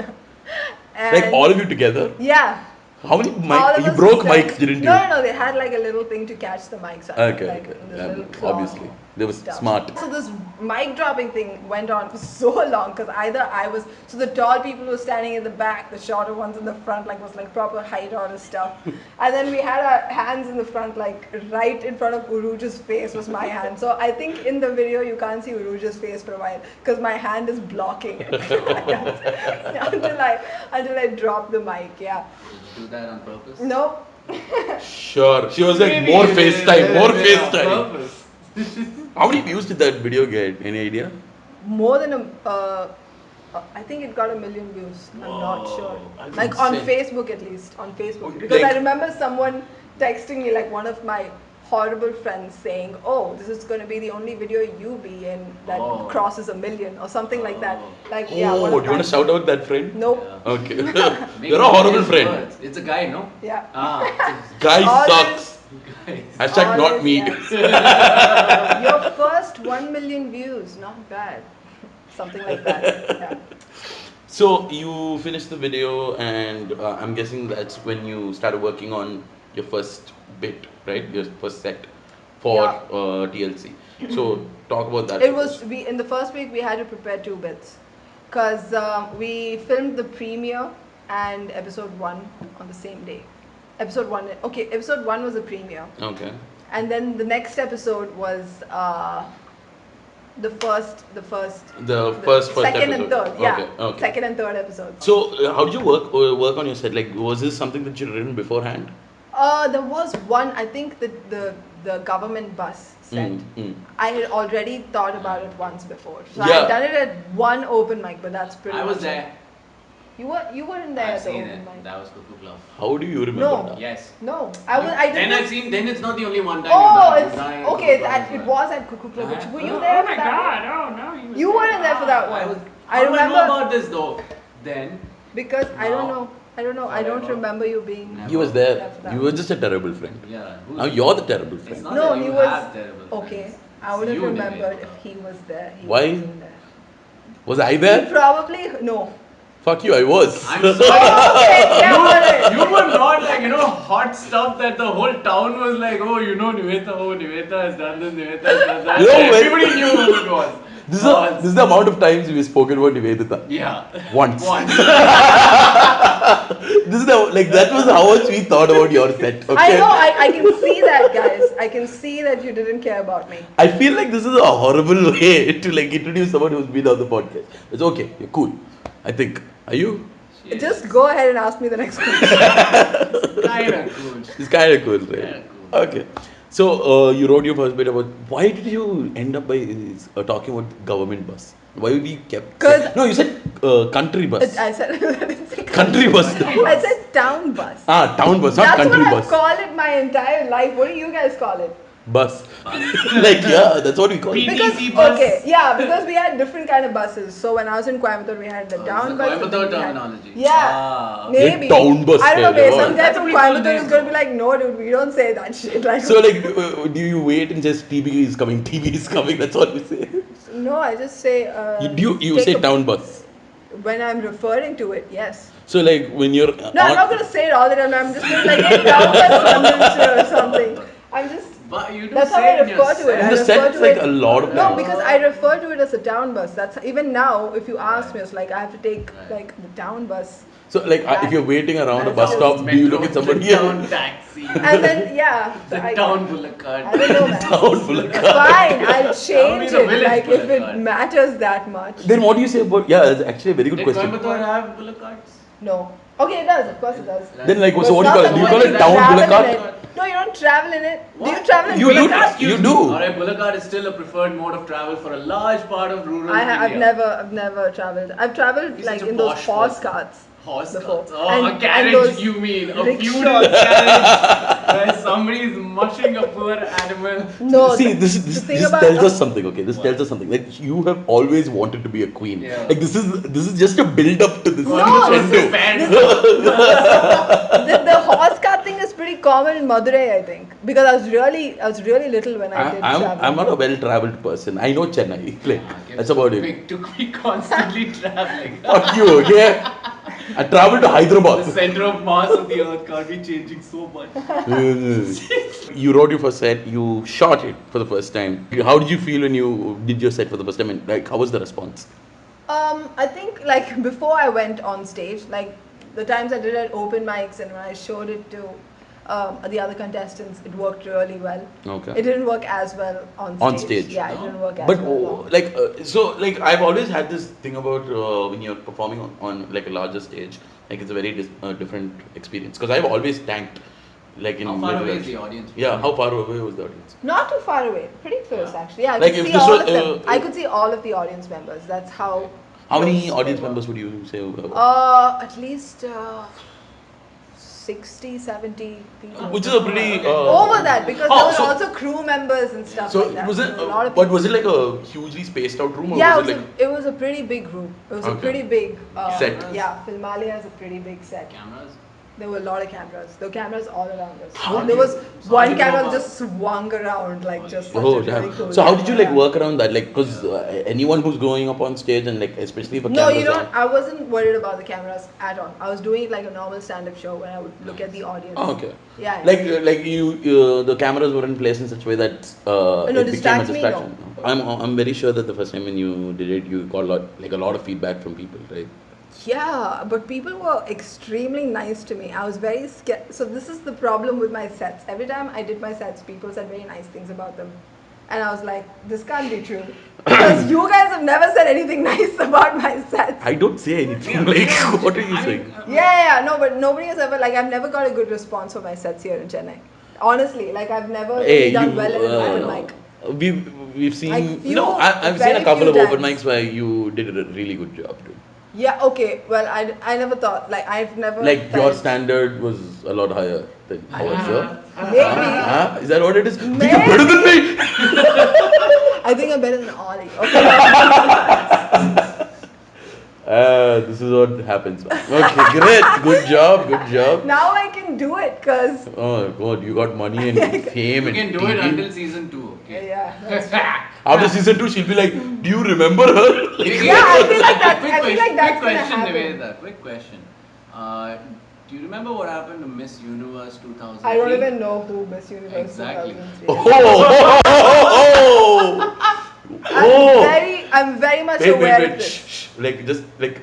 Speaker 2: And
Speaker 1: Like all of you together?
Speaker 2: Yeah.
Speaker 1: How many
Speaker 2: All
Speaker 1: mics?
Speaker 2: of
Speaker 1: You
Speaker 2: us
Speaker 1: broke
Speaker 2: were
Speaker 1: mics, didn't you?
Speaker 2: No, they had like a little thing to catch the mics.
Speaker 1: Okay,
Speaker 2: like,
Speaker 1: okay.
Speaker 2: this
Speaker 1: Yeah,
Speaker 2: little claw
Speaker 1: obviously. They were
Speaker 2: stuff.
Speaker 1: smart.
Speaker 2: So this mic dropping thing went on for so long because so the tall people were standing in the back, the shorter ones in the front, like was like proper height on and stuff. And then we had our hands in the front, like right in front of Uruju's face was my hand. So I think in the video you can't see Uruju's face for a while because my hand is blocking it until I drop the mic. Yeah.
Speaker 3: Did you do that on purpose?
Speaker 2: No.
Speaker 1: Sure. She was like,
Speaker 3: Maybe
Speaker 1: more
Speaker 3: it is
Speaker 1: FaceTime,
Speaker 3: a
Speaker 1: more
Speaker 3: bit on
Speaker 1: FaceTime.
Speaker 3: purpose.
Speaker 1: How many views did that video get? Any idea?
Speaker 2: More than I think it got 1 million views. I'm not sure.
Speaker 1: That's
Speaker 2: Like on
Speaker 1: insane.
Speaker 2: Facebook at least. On Facebook. Because
Speaker 1: Like-
Speaker 2: I remember someone texting me, like one of my horrible friends saying, oh, this is going to be the only video you be in that
Speaker 3: Oh.
Speaker 2: crosses 1 million or something like that.
Speaker 3: Oh.
Speaker 2: Like,
Speaker 1: Oh,
Speaker 2: yeah. One
Speaker 1: do
Speaker 2: of
Speaker 1: you want
Speaker 2: my-
Speaker 1: to shout out that friend?
Speaker 2: Nope.
Speaker 3: Yeah.
Speaker 1: Okay.
Speaker 3: Make
Speaker 1: You're a horrible
Speaker 3: his
Speaker 1: friend.
Speaker 3: words. It's a guy, no?
Speaker 2: Yeah.
Speaker 3: Ah,
Speaker 1: Guy
Speaker 2: Always-
Speaker 1: sucks.
Speaker 3: guys.
Speaker 1: Hashtag not
Speaker 2: Always,
Speaker 1: me.
Speaker 2: yes. Your first 1 million views, not bad. Something like that. Yeah.
Speaker 1: So you finished the video, and I'm guessing that's when you started working on your first bit, right? Your first set for
Speaker 2: Yeah.
Speaker 1: TLC. So talk about that.
Speaker 2: It was in the first week we had to prepare 2 bits because we filmed the premiere and episode 1 on the same day. Episode 1 was the premiere,
Speaker 1: Okay.
Speaker 2: and then the next episode was the first second and
Speaker 1: episode.
Speaker 2: third. Yeah,
Speaker 1: Okay. Okay.
Speaker 2: second and third episodes.
Speaker 1: So how did you work on your set? Like, was this something that you written beforehand?
Speaker 2: There was one. I think the government bus set. I had already thought about it once before, so I
Speaker 1: Yeah.
Speaker 2: had done it at one open mic, but that's pretty.
Speaker 3: I was
Speaker 2: much
Speaker 3: there.
Speaker 2: it. You weren't there
Speaker 3: I've
Speaker 2: at the
Speaker 3: seen
Speaker 2: open
Speaker 3: it.
Speaker 2: mic.
Speaker 3: That was Cuckoo Club.
Speaker 1: How do you remember
Speaker 2: No.
Speaker 1: that?
Speaker 3: Yes.
Speaker 2: No, I did.
Speaker 3: Then
Speaker 2: this-
Speaker 3: I've seen. Then it's not the only one time.
Speaker 2: Oh,
Speaker 3: you've done
Speaker 2: it's
Speaker 3: it.
Speaker 2: okay.
Speaker 3: Cuckoo Club
Speaker 2: It
Speaker 3: as well.
Speaker 2: was at Cuckoo Club.
Speaker 3: Uh-huh.
Speaker 2: Were you there
Speaker 3: Oh
Speaker 2: for
Speaker 3: my
Speaker 2: that?
Speaker 3: God! Oh no,
Speaker 2: You weren't there for that one.
Speaker 3: I was.
Speaker 2: I
Speaker 3: How do I
Speaker 2: remember-
Speaker 3: know about this though? Then
Speaker 2: Because I don't
Speaker 3: No.
Speaker 2: know. I don't know. I don't
Speaker 3: Whatever.
Speaker 2: remember you being.
Speaker 3: Never.
Speaker 1: He was there.
Speaker 2: There for that
Speaker 1: You were just a terrible friend.
Speaker 3: yeah. who's-
Speaker 1: Now you're the terrible
Speaker 3: It's
Speaker 1: friend.
Speaker 3: not
Speaker 2: No,
Speaker 3: that
Speaker 2: he
Speaker 3: you
Speaker 2: was
Speaker 3: have terrible
Speaker 2: okay.
Speaker 3: friends.
Speaker 2: I would have
Speaker 3: You
Speaker 2: remembered
Speaker 3: Niveditha.
Speaker 2: if he was there. He
Speaker 1: Why?
Speaker 2: wasn't there.
Speaker 1: Was I
Speaker 2: He
Speaker 1: there?
Speaker 2: probably no.
Speaker 1: Fuck you, I was.
Speaker 3: I'm sorry.
Speaker 2: Okay, yeah, whatever.
Speaker 3: You were not like, hot stuff that the whole town was like, oh, Niveditha, Niveditha has done this, Niveditha has done that.
Speaker 1: You know when-
Speaker 3: Everybody knew who it was.
Speaker 1: This is the amount of times we've spoken about Niveditha.
Speaker 3: Yeah.
Speaker 1: Once.
Speaker 3: Once.
Speaker 1: This is that was how much we thought about your set. Okay.
Speaker 2: I know. I can see that, guys. I can see that you didn't care about me.
Speaker 1: I feel like this is a horrible way to introduce someone who's been on the podcast. It's okay. You're cool. I think. Are you?
Speaker 2: Just go ahead and ask me the next question.
Speaker 3: Kinda cool.
Speaker 1: It's kind of cool, right?
Speaker 3: Kinda cool.
Speaker 1: Okay. So you wrote your first bit about why did you end up by talking about government bus? Why we kept?
Speaker 2: 'Cause-
Speaker 1: No, you said country bus.
Speaker 2: I said I didn't say
Speaker 1: Country bus.
Speaker 2: I said town bus.
Speaker 1: Town bus, not
Speaker 2: That's
Speaker 1: country
Speaker 2: what
Speaker 1: bus.
Speaker 2: I've called it my entire life. What do you guys call it?
Speaker 1: Bus. Yeah, that's what we call it.
Speaker 2: Because
Speaker 3: PTC bus.
Speaker 2: okay, yeah, because we had different kind of buses. So when I was in Coimbatore, we had the
Speaker 3: Oh,
Speaker 2: town
Speaker 3: it's the
Speaker 2: bus. and
Speaker 3: Coimbatore
Speaker 2: then we had-
Speaker 3: terminology.
Speaker 2: Yeah,
Speaker 3: Ah.
Speaker 2: maybe.
Speaker 1: The town bus
Speaker 2: I don't know.
Speaker 1: there,
Speaker 2: Maybe
Speaker 1: yeah.
Speaker 2: some guy
Speaker 3: That's a
Speaker 2: from
Speaker 3: pretty cool
Speaker 2: Coimbatore is
Speaker 3: name,
Speaker 2: going to be
Speaker 3: though.
Speaker 2: like, no, dude, we don't say that shit. Like,
Speaker 1: So do you wait and just TB is coming, TB is coming? That's what we say.
Speaker 2: no, I just say.
Speaker 1: You
Speaker 2: take
Speaker 1: say
Speaker 2: a-
Speaker 1: town bus.
Speaker 2: When I'm referring to it, yes.
Speaker 1: So when you're
Speaker 2: No, I'm not going to say it all the time. I'm just going to like, hey, town bus or something. I'm just.
Speaker 3: But you do
Speaker 2: That's how
Speaker 3: say
Speaker 2: I
Speaker 3: it in your
Speaker 2: refer to it.
Speaker 3: set.
Speaker 2: I
Speaker 1: In the
Speaker 2: refer
Speaker 1: set,
Speaker 2: to
Speaker 1: like
Speaker 2: it-
Speaker 1: a lot of
Speaker 2: No,
Speaker 1: times.
Speaker 2: because I refer to it as a town bus. That's even now. If you ask me, it's like I have to take
Speaker 3: Right.
Speaker 2: like the town bus,
Speaker 1: So if you're waiting around a
Speaker 2: That's
Speaker 1: bus
Speaker 2: just
Speaker 1: stop, do you look at
Speaker 3: Metro,
Speaker 1: somebody
Speaker 3: the town
Speaker 1: else?
Speaker 3: taxi.
Speaker 2: and then yeah, so
Speaker 3: The town bullock cart.
Speaker 2: I don't know, man.
Speaker 1: Town full of
Speaker 2: It's
Speaker 1: cars.
Speaker 2: fine. I'll change
Speaker 3: the
Speaker 2: it.
Speaker 3: village
Speaker 2: Like if
Speaker 3: bullock
Speaker 2: it
Speaker 3: cart.
Speaker 2: matters that much.
Speaker 1: Then what do you say about? Yeah, that's actually a very good
Speaker 3: Did
Speaker 1: question.
Speaker 3: Coimbatore have bullock carts?
Speaker 2: No. Okay, it does. Of course, it does.
Speaker 1: Then
Speaker 2: But
Speaker 1: so what do
Speaker 2: it's
Speaker 1: you call
Speaker 2: not
Speaker 1: it? Do you
Speaker 2: something
Speaker 1: call it
Speaker 2: you
Speaker 1: town
Speaker 2: travel
Speaker 1: bullock
Speaker 2: in
Speaker 1: cart?
Speaker 2: it. No, you don't travel in it. Do you
Speaker 3: What?
Speaker 2: travel in
Speaker 1: You
Speaker 2: bullock
Speaker 1: do.
Speaker 2: cart?
Speaker 1: You do.
Speaker 3: Alright, bullock cart is still a preferred mode of travel for a large part of rural
Speaker 2: I've
Speaker 3: India.
Speaker 2: never traveled. I've traveled
Speaker 3: You're
Speaker 2: like
Speaker 3: such a
Speaker 2: in those
Speaker 3: posh
Speaker 2: horse
Speaker 3: person.
Speaker 2: carts.
Speaker 3: Horse
Speaker 2: Before.
Speaker 3: carts. Oh,
Speaker 2: And-
Speaker 3: a
Speaker 2: and
Speaker 3: carriage
Speaker 2: those
Speaker 3: you mean. A
Speaker 2: rickshaws.
Speaker 3: feudal carriage where somebody is mushing a poor animal.
Speaker 2: No.
Speaker 1: See,
Speaker 2: the-
Speaker 1: this
Speaker 2: the thing
Speaker 1: this
Speaker 2: about-
Speaker 1: tells us something. Okay, this
Speaker 3: What?
Speaker 1: tells us something. Like you have always wanted to be a queen.
Speaker 3: Yeah.
Speaker 1: Like this is just a build up to this.
Speaker 2: No,
Speaker 1: crescendo.
Speaker 2: the horse cart thing is pretty common in Madurai, I think, because I was really little when I did travel.
Speaker 1: I'm not a well traveled person. I know Chennai. Like, that's about it.
Speaker 3: It took me constantly traveling.
Speaker 1: Fuck you, okay? I traveled to
Speaker 3: The
Speaker 1: Hyderabad.
Speaker 3: center of mass of the earth can't be changing so much.
Speaker 1: You wrote your first set. You shot it for the first time. How did you feel when you did your set for the first time? And how was the response?
Speaker 2: I think like before I went on stage, like the times I did it at open mics and when I showed it to the other contestants, it worked really well.
Speaker 1: Okay.
Speaker 2: It didn't work as well on stage.
Speaker 1: On stage.
Speaker 2: Yeah, it didn't work as
Speaker 1: But
Speaker 2: well.
Speaker 1: I've always had this thing about when you're performing on like a larger stage, like it's a very different experience because I've always tanked Like in
Speaker 3: How far away
Speaker 1: Midwest.
Speaker 3: is the audience?
Speaker 1: Yeah, how far away was the audience?
Speaker 2: Not too far away, pretty close
Speaker 3: Yeah.
Speaker 2: actually. Yeah, I
Speaker 1: Like
Speaker 2: could
Speaker 1: if
Speaker 2: see
Speaker 1: this
Speaker 2: all
Speaker 1: was,
Speaker 2: of them. I could see all of the audience members. That's how.
Speaker 1: How many
Speaker 2: close
Speaker 1: audience
Speaker 2: they were.
Speaker 1: members would you say?
Speaker 2: At least 60, 70 people.
Speaker 1: Which is a pretty.
Speaker 2: Over that, because
Speaker 1: Oh,
Speaker 2: there were
Speaker 1: so-
Speaker 2: also crew members and stuff
Speaker 1: So
Speaker 2: like that.
Speaker 1: was it?
Speaker 2: There were a lot of
Speaker 1: But was
Speaker 2: people.
Speaker 1: it like a hugely spaced out room, or
Speaker 2: Yeah,
Speaker 1: was it like?
Speaker 2: it was a pretty big room. It was a
Speaker 1: Okay.
Speaker 2: pretty big
Speaker 1: Set.
Speaker 2: Yeah, Filmalia is a pretty big set.
Speaker 3: Cameras?
Speaker 2: There were a lot of cameras. There were cameras all around us.
Speaker 1: How
Speaker 2: There
Speaker 1: did-
Speaker 2: was
Speaker 3: so
Speaker 2: one
Speaker 3: how did you
Speaker 2: camera
Speaker 3: know
Speaker 2: that just swung around like just such
Speaker 1: Oh
Speaker 2: a really
Speaker 1: damn!
Speaker 2: cool
Speaker 1: So how did you like
Speaker 2: camera.
Speaker 1: work around that? Like, cause anyone who's growing up on stage and like especially if a
Speaker 2: No, you
Speaker 1: camera's
Speaker 2: don't. I wasn't worried about the cameras at all. I was doing it like a normal stand-up show when I would look at the audience.
Speaker 1: Oh, okay.
Speaker 2: Yeah.
Speaker 1: Like the cameras were in place in such a way that
Speaker 2: No,
Speaker 1: it became a
Speaker 2: distract me,
Speaker 1: distraction. I'm very sure that the first time when you did it, you got a lot of feedback from people, right?
Speaker 2: Yeah, but people were extremely nice to me. I was very scared. So this is the problem with my sets. Every time I did my sets, people said very nice things about them. And I was like, this can't be true. Because you guys have never said anything nice about my sets.
Speaker 1: I don't say anything. Like, what are you saying?
Speaker 2: Yeah, no, but nobody has ever, like, I've never got a good response for my sets here in Chennai. Honestly, like, I've never really done well in an open mic.
Speaker 1: We've seen.
Speaker 2: Like, few-
Speaker 1: No, I've seen
Speaker 2: very
Speaker 1: a couple
Speaker 2: few
Speaker 1: of open
Speaker 2: times.
Speaker 1: mics where you did a really good job, dude.
Speaker 2: Yeah, okay. Well, I never thought, like, I've never.
Speaker 1: Like your
Speaker 2: felt-
Speaker 1: standard was a lot higher than ours, sir.
Speaker 2: Maybe.
Speaker 1: Huh? Is that what it is? Think
Speaker 2: Maybe.
Speaker 1: you're better than me.
Speaker 2: I think I'm better than Ollie. Okay.
Speaker 1: This is what happens. Okay, great. Good job. Good job.
Speaker 2: Now I can do it because.
Speaker 1: Oh God, you got money and fame
Speaker 3: You
Speaker 1: and
Speaker 3: can do
Speaker 1: TV.
Speaker 3: it until season 2, okay?
Speaker 2: Yeah, that's true.
Speaker 1: After season 2, she'll be like, "Do you remember her?" Like,
Speaker 2: Yeah, I feel like that.
Speaker 3: Quick
Speaker 2: I feel like that's
Speaker 3: quick
Speaker 2: gonna
Speaker 3: question,
Speaker 2: happen.
Speaker 3: Niveditha. Quick question. Do you remember what happened to Miss Universe 2003?
Speaker 2: I don't even know who Miss Universe
Speaker 3: Exactly.
Speaker 2: 2003 is.
Speaker 1: Oh.
Speaker 2: I'm very much aware of
Speaker 1: Wait.
Speaker 2: this.
Speaker 1: Shh. Like just like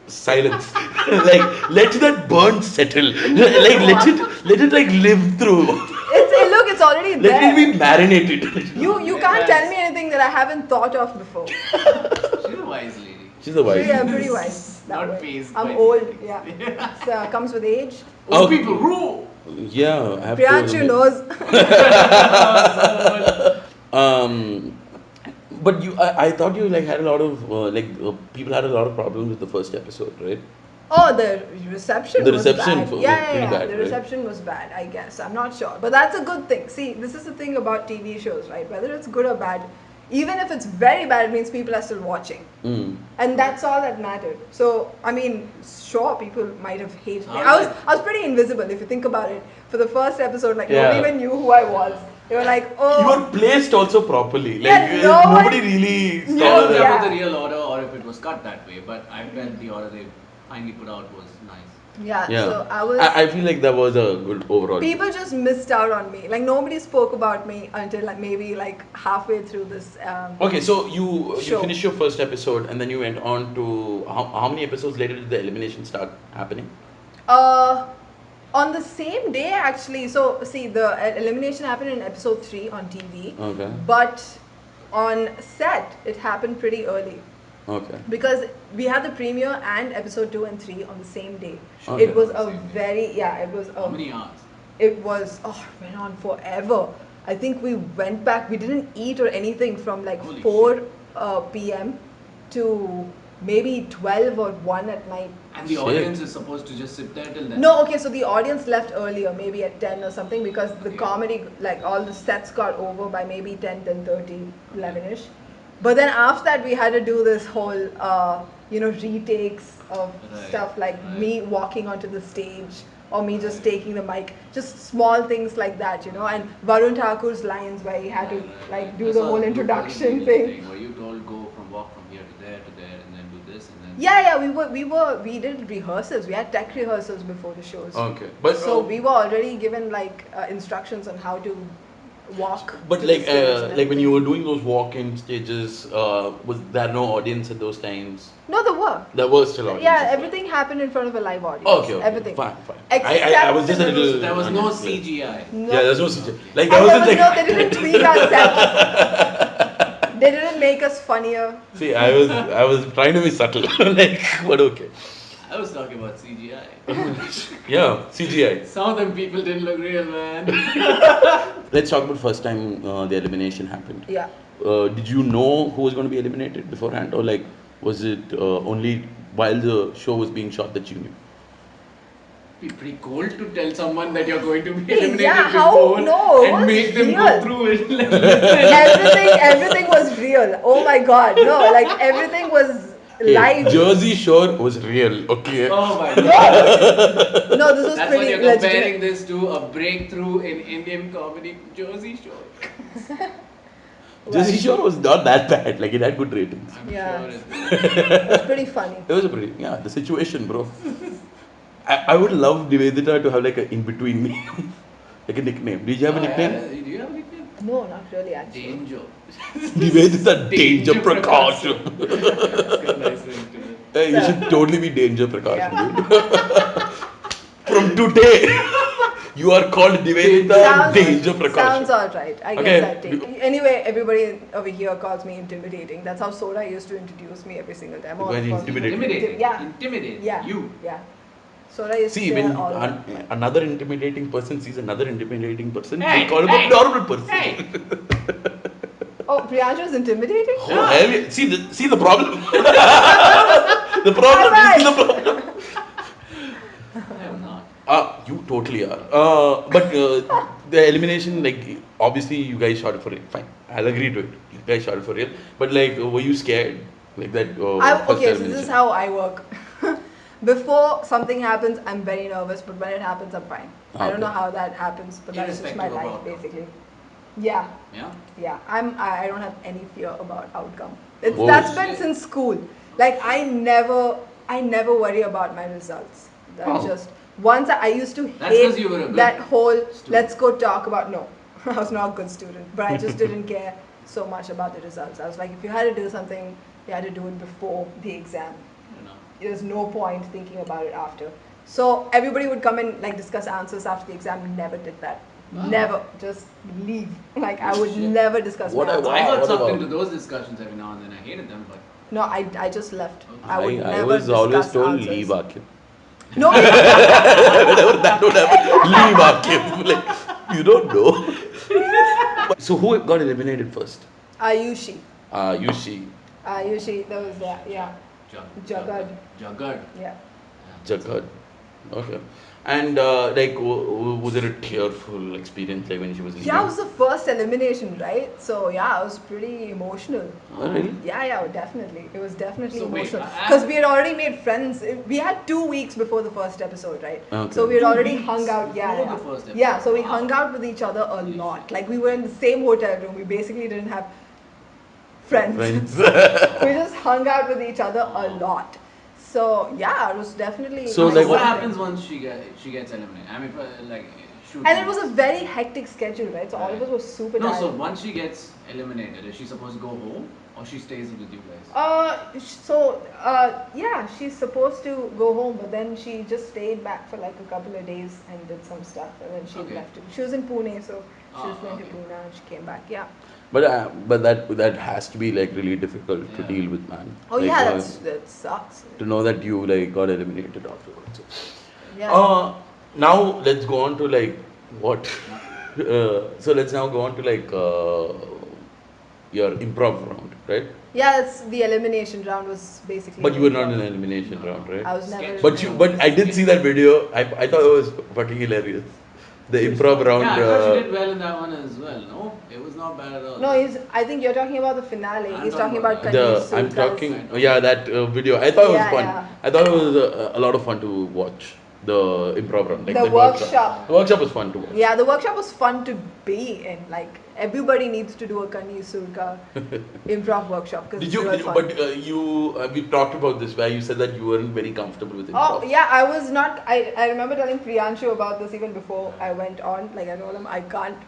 Speaker 1: silence. Like let that burn settle. Like let it like live through.
Speaker 2: Look, it's already
Speaker 1: Let
Speaker 2: there.
Speaker 1: it be marinated.
Speaker 2: You can't tell me anything that I haven't thought of before.
Speaker 3: She's a wise lady.
Speaker 1: She's a wise.
Speaker 2: Yeah, I'm pretty wise. that
Speaker 3: Not
Speaker 2: way.
Speaker 3: phased
Speaker 2: I'm
Speaker 3: by
Speaker 2: old.
Speaker 3: these
Speaker 2: Yeah,
Speaker 3: things.
Speaker 2: it comes with age.
Speaker 3: Old
Speaker 1: Okay.
Speaker 3: people rule.
Speaker 1: Yeah, I have
Speaker 2: Priyanshu
Speaker 1: to.
Speaker 2: knows.
Speaker 1: But I thought you like had a lot of people had a lot of problems with the first episode, right?
Speaker 2: Oh, the reception
Speaker 1: The
Speaker 2: was
Speaker 1: reception
Speaker 2: bad.
Speaker 1: was
Speaker 2: Yeah,
Speaker 1: pretty bad,
Speaker 2: the
Speaker 1: right?
Speaker 2: reception was bad, I guess. I'm not sure. But that's a good thing. See, this is the thing about TV shows, right? Whether it's good or bad, even if it's very bad, it means people are still watching.
Speaker 1: Mm.
Speaker 2: And that's all that mattered. So, I mean, sure, people might have hated me.
Speaker 3: How
Speaker 2: I was pretty invisible, if you think about it. For the first episode, like,
Speaker 1: Yeah.
Speaker 2: nobody even knew who I was. They were like, oh.
Speaker 1: You were placed also properly. Like
Speaker 2: Yeah, no
Speaker 1: nobody
Speaker 2: one
Speaker 1: really
Speaker 2: knew,
Speaker 1: saw
Speaker 3: Never
Speaker 1: that.
Speaker 3: the real order, or if it was cut that way. But I felt the order they finally put out was nice.
Speaker 2: Yeah,
Speaker 1: Yeah.
Speaker 2: so I was.
Speaker 1: I feel like that was a good overall.
Speaker 2: People just missed out on me. Like, nobody spoke about me until like maybe like halfway through this.
Speaker 1: Okay, so you
Speaker 2: Show.
Speaker 1: finished your first episode and then you went on to how many episodes later did the elimination start happening?
Speaker 2: On the same day, actually. So, see, the elimination happened in episode 3 on TV.
Speaker 1: Okay.
Speaker 2: But on set, it happened pretty early.
Speaker 1: Okay.
Speaker 2: Because we had the premiere and episode 2 and 3 on the same day.
Speaker 1: Okay.
Speaker 2: It was a
Speaker 3: Same day.
Speaker 2: very, it was
Speaker 3: How many hours?
Speaker 2: it went on forever. I think we went back, we didn't eat or anything from like
Speaker 3: Holy
Speaker 2: 4 p.m. to maybe 12 or 1 at night.
Speaker 3: And the
Speaker 1: Shit.
Speaker 3: audience is supposed to just sit there till then.
Speaker 2: No, okay, so the audience left earlier, maybe at 10 or something, because the
Speaker 3: Okay.
Speaker 2: comedy, like all the sets got over by maybe 10, 10:30, 11ish. But then after that, we had to do this whole, retakes of
Speaker 3: Right,
Speaker 2: stuff like
Speaker 3: right.
Speaker 2: me walking onto the stage or me just taking the mic, just small things like that, and Varun Thakur's lines where he had to like do
Speaker 3: I
Speaker 2: the
Speaker 3: saw
Speaker 2: whole
Speaker 3: the
Speaker 2: introduction
Speaker 3: blooper
Speaker 2: thing.
Speaker 3: where you told walk from here to there, and then do this, and then.
Speaker 2: Yeah, we did rehearsals. We had tech rehearsals before the shows.
Speaker 1: Okay. But
Speaker 2: So we were already given like instructions on how to walk.
Speaker 1: But
Speaker 2: to the
Speaker 1: like
Speaker 2: stage and
Speaker 1: like when
Speaker 2: everything.
Speaker 1: you were doing those walk-in stages, was there no audience at those times?
Speaker 2: No, there were.
Speaker 1: There was still audience.
Speaker 2: Yeah, everything happened in front of a live audience.
Speaker 1: Okay.
Speaker 2: Everything.
Speaker 1: Fine.
Speaker 2: Except
Speaker 1: I was just a little.
Speaker 3: There was no
Speaker 1: unclear.
Speaker 3: CGI.
Speaker 2: No.
Speaker 1: Yeah, there's no CGI. Like
Speaker 2: And
Speaker 1: there wasn't
Speaker 2: they
Speaker 1: like.
Speaker 2: didn't tweak our sets. They didn't make us funnier.
Speaker 1: See, I was trying to be subtle, like, but okay.
Speaker 3: I was talking about CGI.
Speaker 1: Yeah, CGI.
Speaker 3: Some of them people didn't look real, man.
Speaker 1: Let's talk about first time the elimination happened.
Speaker 2: Yeah.
Speaker 1: Did you know who was going to be eliminated beforehand, or like was it only while the show was being shot that you knew?
Speaker 3: Be pretty cold to tell someone that you're going to be eliminated
Speaker 2: Yeah, how?
Speaker 3: before
Speaker 2: No, it
Speaker 3: and
Speaker 2: was
Speaker 3: make them
Speaker 2: real.
Speaker 3: go through it. Like, listen.
Speaker 2: Everything was real. Oh my god, no, like everything was
Speaker 1: Hey,
Speaker 2: live.
Speaker 1: Jersey Shore was real, okay?
Speaker 3: Oh my god.
Speaker 2: No, this was
Speaker 3: That's what
Speaker 2: pretty
Speaker 3: you're comparing
Speaker 2: legitimate.
Speaker 3: this to, a breakthrough in Indian comedy, Jersey Shore.
Speaker 1: Jersey Shore was not that bad, like it had good ratings.
Speaker 3: I'm
Speaker 2: Yeah.
Speaker 3: sure it is.
Speaker 2: It was pretty funny.
Speaker 1: It was a pretty, yeah, the situation, bro. I would love Niveditha to have like a in between me, like a nickname. Did you have a nickname?
Speaker 3: Yeah. Do you have a nickname?
Speaker 2: No, not really actually.
Speaker 3: Danger.
Speaker 1: Niveditha Danger Prakasam.
Speaker 3: That's got a nice ring to it.
Speaker 1: Hey, you should totally be Danger Prakasam,
Speaker 2: Yeah.
Speaker 1: dude. From today, you are called Niveditha Danger Prakasam.
Speaker 2: Sounds alright. I
Speaker 1: Okay.
Speaker 2: guess that take. Anyway, everybody over here calls me intimidating. That's how Soda used to introduce me every single time.
Speaker 1: Because he's intimidating.
Speaker 3: Intimidating.
Speaker 2: Yeah.
Speaker 3: Intimidate.
Speaker 2: Yeah.
Speaker 3: You.
Speaker 2: Yeah. Soda used
Speaker 1: See,
Speaker 2: to say
Speaker 1: when
Speaker 2: all that.
Speaker 1: another intimidating person sees another intimidating person,
Speaker 3: Hey,
Speaker 1: they call him
Speaker 3: hey,
Speaker 1: a normal person.
Speaker 3: Hey.
Speaker 2: Oh, Priyanshu is intimidating?
Speaker 1: Oh, hell yeah. See the problem. The problem is the problem.
Speaker 3: I am not.
Speaker 1: You totally are. But the elimination, like, obviously you guys shot it for real. Fine, I'll agree to it. You guys shot it for real. But like, were you scared? Like that first
Speaker 2: Okay, so
Speaker 1: elimination?
Speaker 2: this is how I work. Before something happens, I'm very nervous, but when it happens, I'm fine. I don't
Speaker 1: Okay.
Speaker 2: know how that happens, but that's just my
Speaker 3: Irrespective of
Speaker 2: life,
Speaker 3: outcome.
Speaker 2: basically. Yeah,
Speaker 3: Yeah.
Speaker 2: yeah. I don't have any fear about outcome. It's
Speaker 1: Oh,
Speaker 2: that's been
Speaker 3: shit.
Speaker 2: since school. Like I never worry about my results. That's
Speaker 1: Oh.
Speaker 2: just once I used to
Speaker 3: That's 'cause
Speaker 2: hate
Speaker 3: you were a good
Speaker 2: that whole
Speaker 3: student.
Speaker 2: let's go talk about no. I was not a good student, but I just didn't care so much about the results. I was like, if you had to do something, you had to do it before the exam.
Speaker 3: You know.
Speaker 2: There's no point thinking about it after. So everybody would come and like discuss answers after the exam. Never did that.
Speaker 3: Wow.
Speaker 2: Never. Just leave. Like I would
Speaker 3: Shit.
Speaker 2: never discuss
Speaker 1: What
Speaker 2: my
Speaker 1: I
Speaker 2: answers.
Speaker 3: I got
Speaker 1: what
Speaker 3: sucked
Speaker 1: about-
Speaker 3: into those discussions every now and then. I hated them, but
Speaker 2: No, I just left.
Speaker 3: Okay.
Speaker 2: I would
Speaker 1: I
Speaker 2: never
Speaker 1: was always
Speaker 2: discuss
Speaker 1: told
Speaker 2: answers.
Speaker 1: leave Akim.
Speaker 2: No,
Speaker 1: Whenever that would happen, leave Akim. Like, you don't know. So who got eliminated first?
Speaker 2: Ayushi.
Speaker 1: Yushi,
Speaker 2: Ayushi, that was that. Yeah. Jagad.
Speaker 3: Jagad.
Speaker 2: Yeah.
Speaker 1: Jagad. Okay. And like, was it a tearful experience like when she was leaving?
Speaker 2: Yeah, it was the first elimination, right? So yeah, it was pretty emotional.
Speaker 1: Oh, really?
Speaker 2: Yeah, definitely. It was definitely
Speaker 3: So wait,
Speaker 2: emotional
Speaker 3: I-
Speaker 2: because we had already made friends. We had 2 weeks before the first episode, right?
Speaker 1: Okay.
Speaker 2: So we had
Speaker 3: 2
Speaker 2: already
Speaker 3: weeks
Speaker 2: hung out. Yeah,
Speaker 3: before
Speaker 2: yeah.
Speaker 3: the first episode.
Speaker 2: Yeah, so we
Speaker 3: Wow.
Speaker 2: hung out with each other a lot. Like we were in the same hotel room. We basically didn't have friends.
Speaker 1: Friends.
Speaker 2: We just hung out with each other a lot. So yeah, it was definitely.
Speaker 1: So,
Speaker 2: nice
Speaker 1: like,
Speaker 3: what
Speaker 2: something.
Speaker 3: happens once she gets eliminated? I mean, like shoot.
Speaker 2: And it was a very hectic schedule, right? So all of us were super
Speaker 3: No,
Speaker 2: tired.
Speaker 3: so once she gets eliminated, is she supposed to go home or she stays with you guys?
Speaker 2: Yeah, she's supposed to go home, but then she just stayed back for like a couple of days and did some stuff, and then she
Speaker 3: Okay.
Speaker 2: left. She was in Pune, so she was going
Speaker 3: okay.
Speaker 2: to Pune and she came back. Yeah.
Speaker 1: But that has to be like really difficult to
Speaker 3: Yeah.
Speaker 1: deal with, man.
Speaker 2: Oh
Speaker 1: Like,
Speaker 2: yeah, that sucks.
Speaker 1: to know that you like got eliminated afterwards.
Speaker 2: Yeah.
Speaker 1: Now let's go on to like what? So let's now go on to like your improv round, right?
Speaker 2: Yeah, it's the elimination round was basically.
Speaker 1: But you were not in an elimination round, right?
Speaker 2: I was never.
Speaker 3: Sketch.
Speaker 1: But I did see that video. I thought it was fucking hilarious. The improv round.
Speaker 3: Yeah, I thought she did well in that one as well. No, it was not bad at all.
Speaker 2: No, I think you're talking about the finale.
Speaker 3: I'm
Speaker 2: He's
Speaker 3: talking
Speaker 2: talking about
Speaker 3: about
Speaker 2: Kanis
Speaker 1: I'm
Speaker 2: Sulka's-
Speaker 1: talking. Yeah, that video. I thought it was
Speaker 2: Yeah,
Speaker 1: fun.
Speaker 2: yeah.
Speaker 1: I thought it was a lot of fun to watch. The improv round, like
Speaker 2: The
Speaker 1: that
Speaker 2: workshop.
Speaker 1: The workshop was fun to watch.
Speaker 2: Yeah, the workshop was fun to be in. Like everybody needs to do a Kani Surka improv workshop because
Speaker 1: Did
Speaker 2: it's
Speaker 1: you?
Speaker 2: real fun.
Speaker 1: But we talked about this where you said that you weren't very comfortable with improv.
Speaker 2: Oh yeah, I was not. I remember telling Priyanshu about this even before I went on. Like I told him I can't.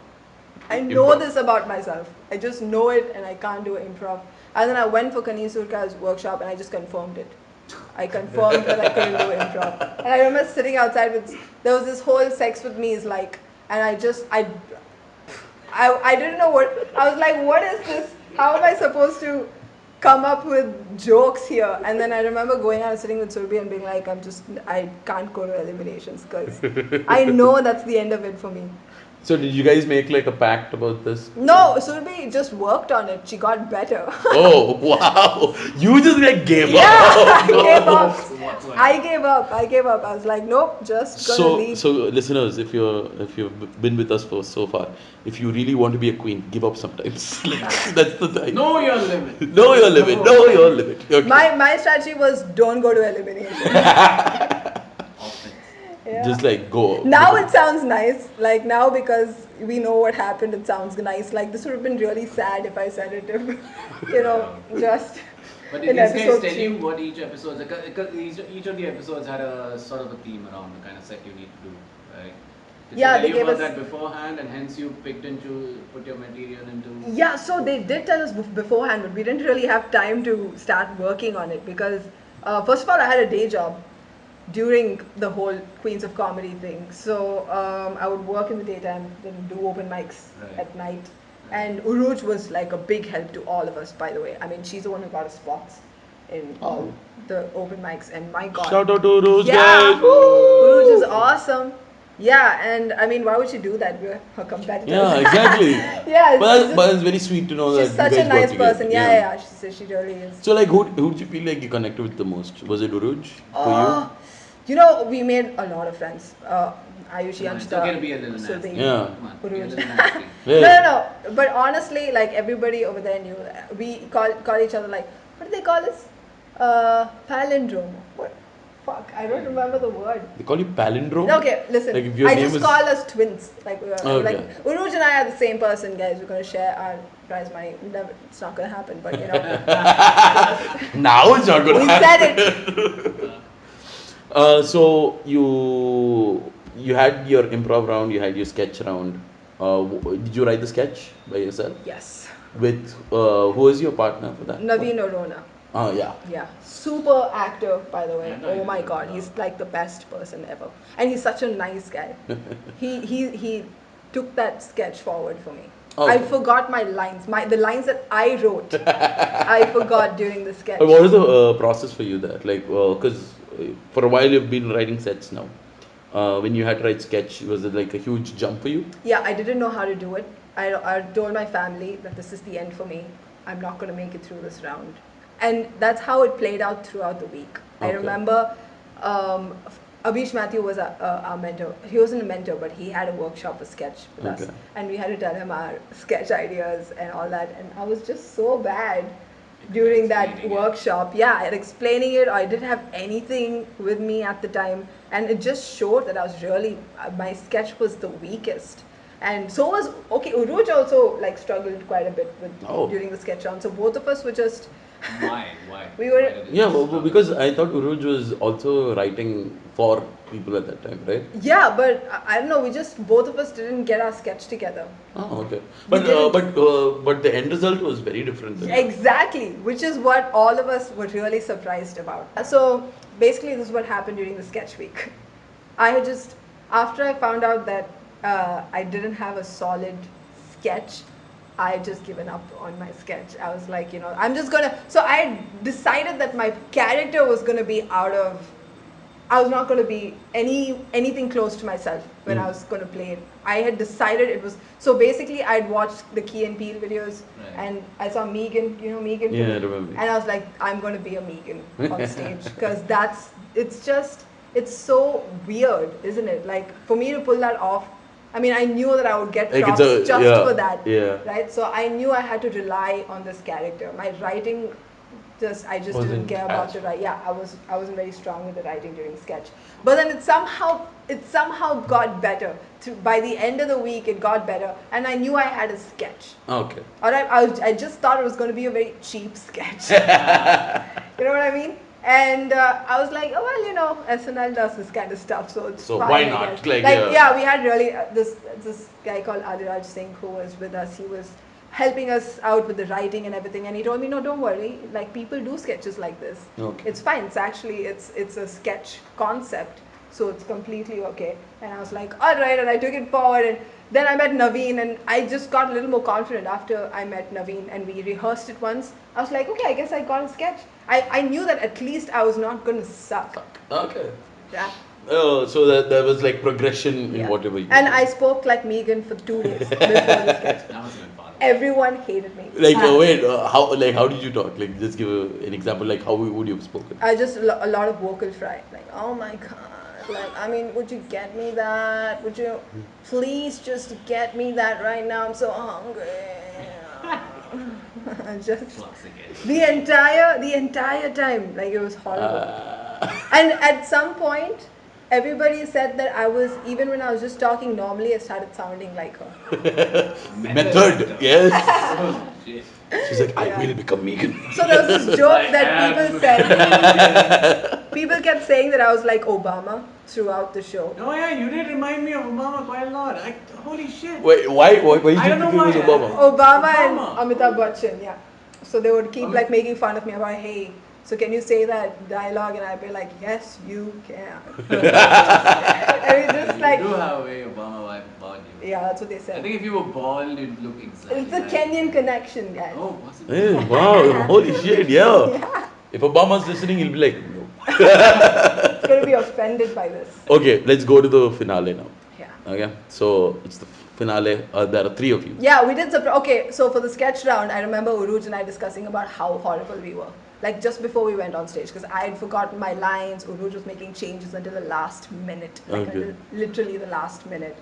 Speaker 2: I know
Speaker 1: Improv.
Speaker 2: this about myself. I just know it and I can't do improv. And then I went for Kani Surka's workshop and I just confirmed it. I confirmed that I couldn't do improv. And I remember sitting outside with there was this whole sex with me is like, and I didn't know what I was like. What is this? How am I supposed to come up with jokes here. And then I remember going out and sitting with Surbi and being like, I can't go to eliminations because I know that's the end of it for me.
Speaker 1: So did you guys make like a pact about this?
Speaker 2: No, Surbi just worked on it. She got better.
Speaker 1: Oh wow! You just like gave
Speaker 2: Yeah,
Speaker 1: up.
Speaker 2: I gave up.
Speaker 3: Whatsoever.
Speaker 2: I gave up. I was like, nope, just gonna leave.
Speaker 1: So listeners, if you've been with us for so far, if you really want to be a queen, give up sometimes. Like, that's the thing.
Speaker 3: Know your limit.
Speaker 1: Know your limit. Know your limit. Okay.
Speaker 2: My strategy was don't go to elimination. Yeah.
Speaker 1: Just like go.
Speaker 2: Now it sounds nice. Like now because we know what happened, it sounds nice. Like this would have been really sad if I said it, just.
Speaker 3: But did
Speaker 2: in
Speaker 3: these guys
Speaker 2: episode
Speaker 3: tell
Speaker 2: three.
Speaker 3: you what each episode? Because each of the episodes had a sort of a theme around the kind of set you need to do, right? Did
Speaker 2: Yeah,
Speaker 3: they
Speaker 2: they
Speaker 3: tell you
Speaker 2: gave
Speaker 3: about
Speaker 2: us-
Speaker 3: that beforehand, and hence you picked and put your material into.
Speaker 2: Yeah, so they did tell us beforehand, but we didn't really have time to start working on it because, first of all, I had a day job during the whole Queens of Comedy thing. So I would work in the daytime, then do open mics
Speaker 3: Right.
Speaker 2: at night. And Uruj was like a big help to all of us, by the way. I mean, she's the one who got us spots in all the open mics, and my God.
Speaker 1: Shout out to Rose
Speaker 2: Yeah,
Speaker 1: guys.
Speaker 2: Uruj is awesome. Yeah, and I mean, why would she do that? We're her competitors.
Speaker 1: Yeah, exactly.
Speaker 2: Yeah,
Speaker 1: But it's very sweet to know that
Speaker 2: she's such
Speaker 1: you
Speaker 2: a
Speaker 1: guys work
Speaker 2: nice
Speaker 1: together.
Speaker 2: person. Yeah. She really is.
Speaker 1: So like, who did you feel like you connected with the most? Was it Uruj for
Speaker 2: We made a lot of friends. Ayushi,
Speaker 3: It's
Speaker 2: Anshita,
Speaker 3: okay to be a little nasty.
Speaker 2: Surbi.
Speaker 1: Yeah.
Speaker 3: Come on, be a
Speaker 2: Uruj.
Speaker 3: little nasty.
Speaker 1: you?
Speaker 2: No. But honestly, like everybody over there knew. We call each other like, what do they call us? Palindrome. What? Fuck, I don't remember the word.
Speaker 1: They call you palindrome.
Speaker 2: Okay, listen.
Speaker 1: Like if your
Speaker 2: I
Speaker 1: name
Speaker 2: just
Speaker 1: is-
Speaker 2: call us twins. Like
Speaker 1: Okay.
Speaker 2: like Uruj and I are the same person, guys. We're gonna share our prize money. Never, it's not gonna happen. But
Speaker 1: Now it's not good.
Speaker 2: we said it.
Speaker 1: So you had your improv round, you had your sketch round. Did you write the sketch by yourself?
Speaker 2: Yes.
Speaker 1: With who was your partner for that?
Speaker 2: Naveen Arona.
Speaker 1: Oh yeah.
Speaker 2: Yeah, super actor, by the way.
Speaker 3: Yeah, no,
Speaker 2: Oh
Speaker 3: he's
Speaker 2: my
Speaker 3: good.
Speaker 2: God, he's like the best person ever, and he's such a nice guy. he took that sketch forward for me.
Speaker 1: Okay.
Speaker 2: I forgot my lines, the lines that I wrote. I forgot during the sketch.
Speaker 1: But what was the process for you there? Like, because for a while you've been writing sets now. When you had to write sketch, was it like a huge jump for you?
Speaker 2: Yeah, I didn't know how to do it. I told my family that this is the end for me. I'm not going to make it through this round. And that's how it played out throughout the week. I
Speaker 1: Okay.
Speaker 2: remember Abhish Matthew was our mentor. He wasn't a mentor, but he had a workshop for sketch with us.
Speaker 1: Okay.
Speaker 2: And we had to tell him our sketch ideas and all that. And I was just so bad during that
Speaker 3: Explaining it.
Speaker 2: workshop. Yeah, and explaining it. I didn't have anything with me at the time. And it just showed that I was really, my sketch was the weakest. And so was, Uruj also like struggled quite a bit with during the sketch round. So both of us were just,
Speaker 3: Why?
Speaker 2: We were-
Speaker 3: Why did it
Speaker 1: Yeah,
Speaker 3: just
Speaker 1: but
Speaker 3: struggle?
Speaker 1: because I thought Uruj was also writing for people at that time, right?
Speaker 2: yeah, but I don't know, both of us didn't get our sketch together.
Speaker 1: Oh, okay.
Speaker 2: We
Speaker 1: But the end result was very different. Then.
Speaker 2: Exactly, which is what all of us were really surprised about. So basically this is what happened during the sketch week. After I found out that I didn't have a solid sketch, I had just given up on my sketch. I was like, I'm just gonna, so I decided that my character was gonna be I was not gonna be anything close to myself when I was gonna play it. I had decided it was, so basically I'd watched the Key and Peele videos and I saw Megan, Megan?
Speaker 1: Yeah, I remember.
Speaker 2: And I was like, I'm gonna be a Megan on stage because it's so weird, isn't it? Like for me to pull that off, I mean, I knew that I would get
Speaker 1: Like
Speaker 2: props
Speaker 1: it's
Speaker 2: just
Speaker 1: yeah,
Speaker 2: for that,
Speaker 1: yeah.
Speaker 2: right? So I knew I had to rely on this character. My writing, I just
Speaker 1: Wasn't
Speaker 2: didn't care about
Speaker 1: as-
Speaker 2: the writing. Yeah, I wasn't very strong with the writing during sketch. But then it somehow got better. By the end of the week, it got better, and I knew I had a sketch.
Speaker 1: Okay.
Speaker 2: Alright, I just thought it was going to be a very cheap sketch. You know what I mean? And I was like, oh well, SNL does this kind of stuff, so it's
Speaker 1: So
Speaker 2: fine,
Speaker 1: why
Speaker 2: I
Speaker 1: not?
Speaker 2: guess.
Speaker 1: Like,
Speaker 2: yeah, we had really this guy called Adiraj Singh who was with us. He was helping us out with the writing and everything, and he told me, no, don't worry. Like people do sketches like this.
Speaker 1: Okay.
Speaker 2: It's fine. It's a sketch concept, so it's completely okay. And I was like, all right, and I took it forward, and Then I met Naveen, and I just got a little more confident after I met Naveen, and we rehearsed it once. I was like, okay, I guess I got a sketch. I knew that at least I was not going to suck.
Speaker 1: Okay.
Speaker 2: Yeah.
Speaker 1: Oh, so that there was like progression in
Speaker 2: Yeah.
Speaker 1: whatever you
Speaker 2: And
Speaker 1: did.
Speaker 2: I spoke like Megan for 2 days before the sketch.
Speaker 3: That was a good part.
Speaker 2: Everyone hated me.
Speaker 1: Like, wait, how did you talk? Like, just give an example. Like, how would you have spoken?
Speaker 2: I just a lot of vocal fry. Like, oh my god. Like, I mean, would you get me that? Would you please just get me that right now? I'm so hungry. Just
Speaker 3: Classic.
Speaker 2: the entire time, like it was horrible. And at some point, everybody said that I was, even when I was just talking normally, I started sounding like her.
Speaker 1: Method, yes.
Speaker 3: Oh, shit.
Speaker 1: She's like, I will become Megan.
Speaker 2: So there was this joke that people said.
Speaker 3: said.
Speaker 2: People kept saying that I was like Obama throughout the show.
Speaker 3: Oh yeah, you did remind me of Obama quite a lot. Holy shit.
Speaker 1: Wait, why did
Speaker 3: I
Speaker 1: you
Speaker 3: don't know
Speaker 1: think it was
Speaker 3: why.
Speaker 1: Obama?
Speaker 2: Obama and
Speaker 3: Obama.
Speaker 2: Amitabh Bachchan, yeah. So they would keep like making fun of me about, hey, so can you say that dialogue? And I'd be like, yes, you can. And it's just like,
Speaker 3: You do have a way Obama vibe about you.
Speaker 2: yeah, that's what they
Speaker 3: I
Speaker 2: said.
Speaker 3: think if you were bald, you'd look exactly
Speaker 2: It's the
Speaker 3: like
Speaker 2: Kenyan connection, guys.
Speaker 3: Oh, possibly.
Speaker 1: Hey, wow, holy shit, yeah.
Speaker 2: Yeah.
Speaker 1: If Obama's listening, he'll be like, no.
Speaker 2: It's going to be offended by this.
Speaker 1: Okay, let's go to the finale now.
Speaker 2: Yeah.
Speaker 1: Okay, so it's the finale. There are 3 of you.
Speaker 2: Yeah, we did. Okay, so for the sketch round, I remember Uruj and I discussing about how horrible we were. Like just before we went on stage, because I had forgotten my lines. Uruj was making changes until the last minute, like
Speaker 1: Okay.
Speaker 2: until literally the last minute.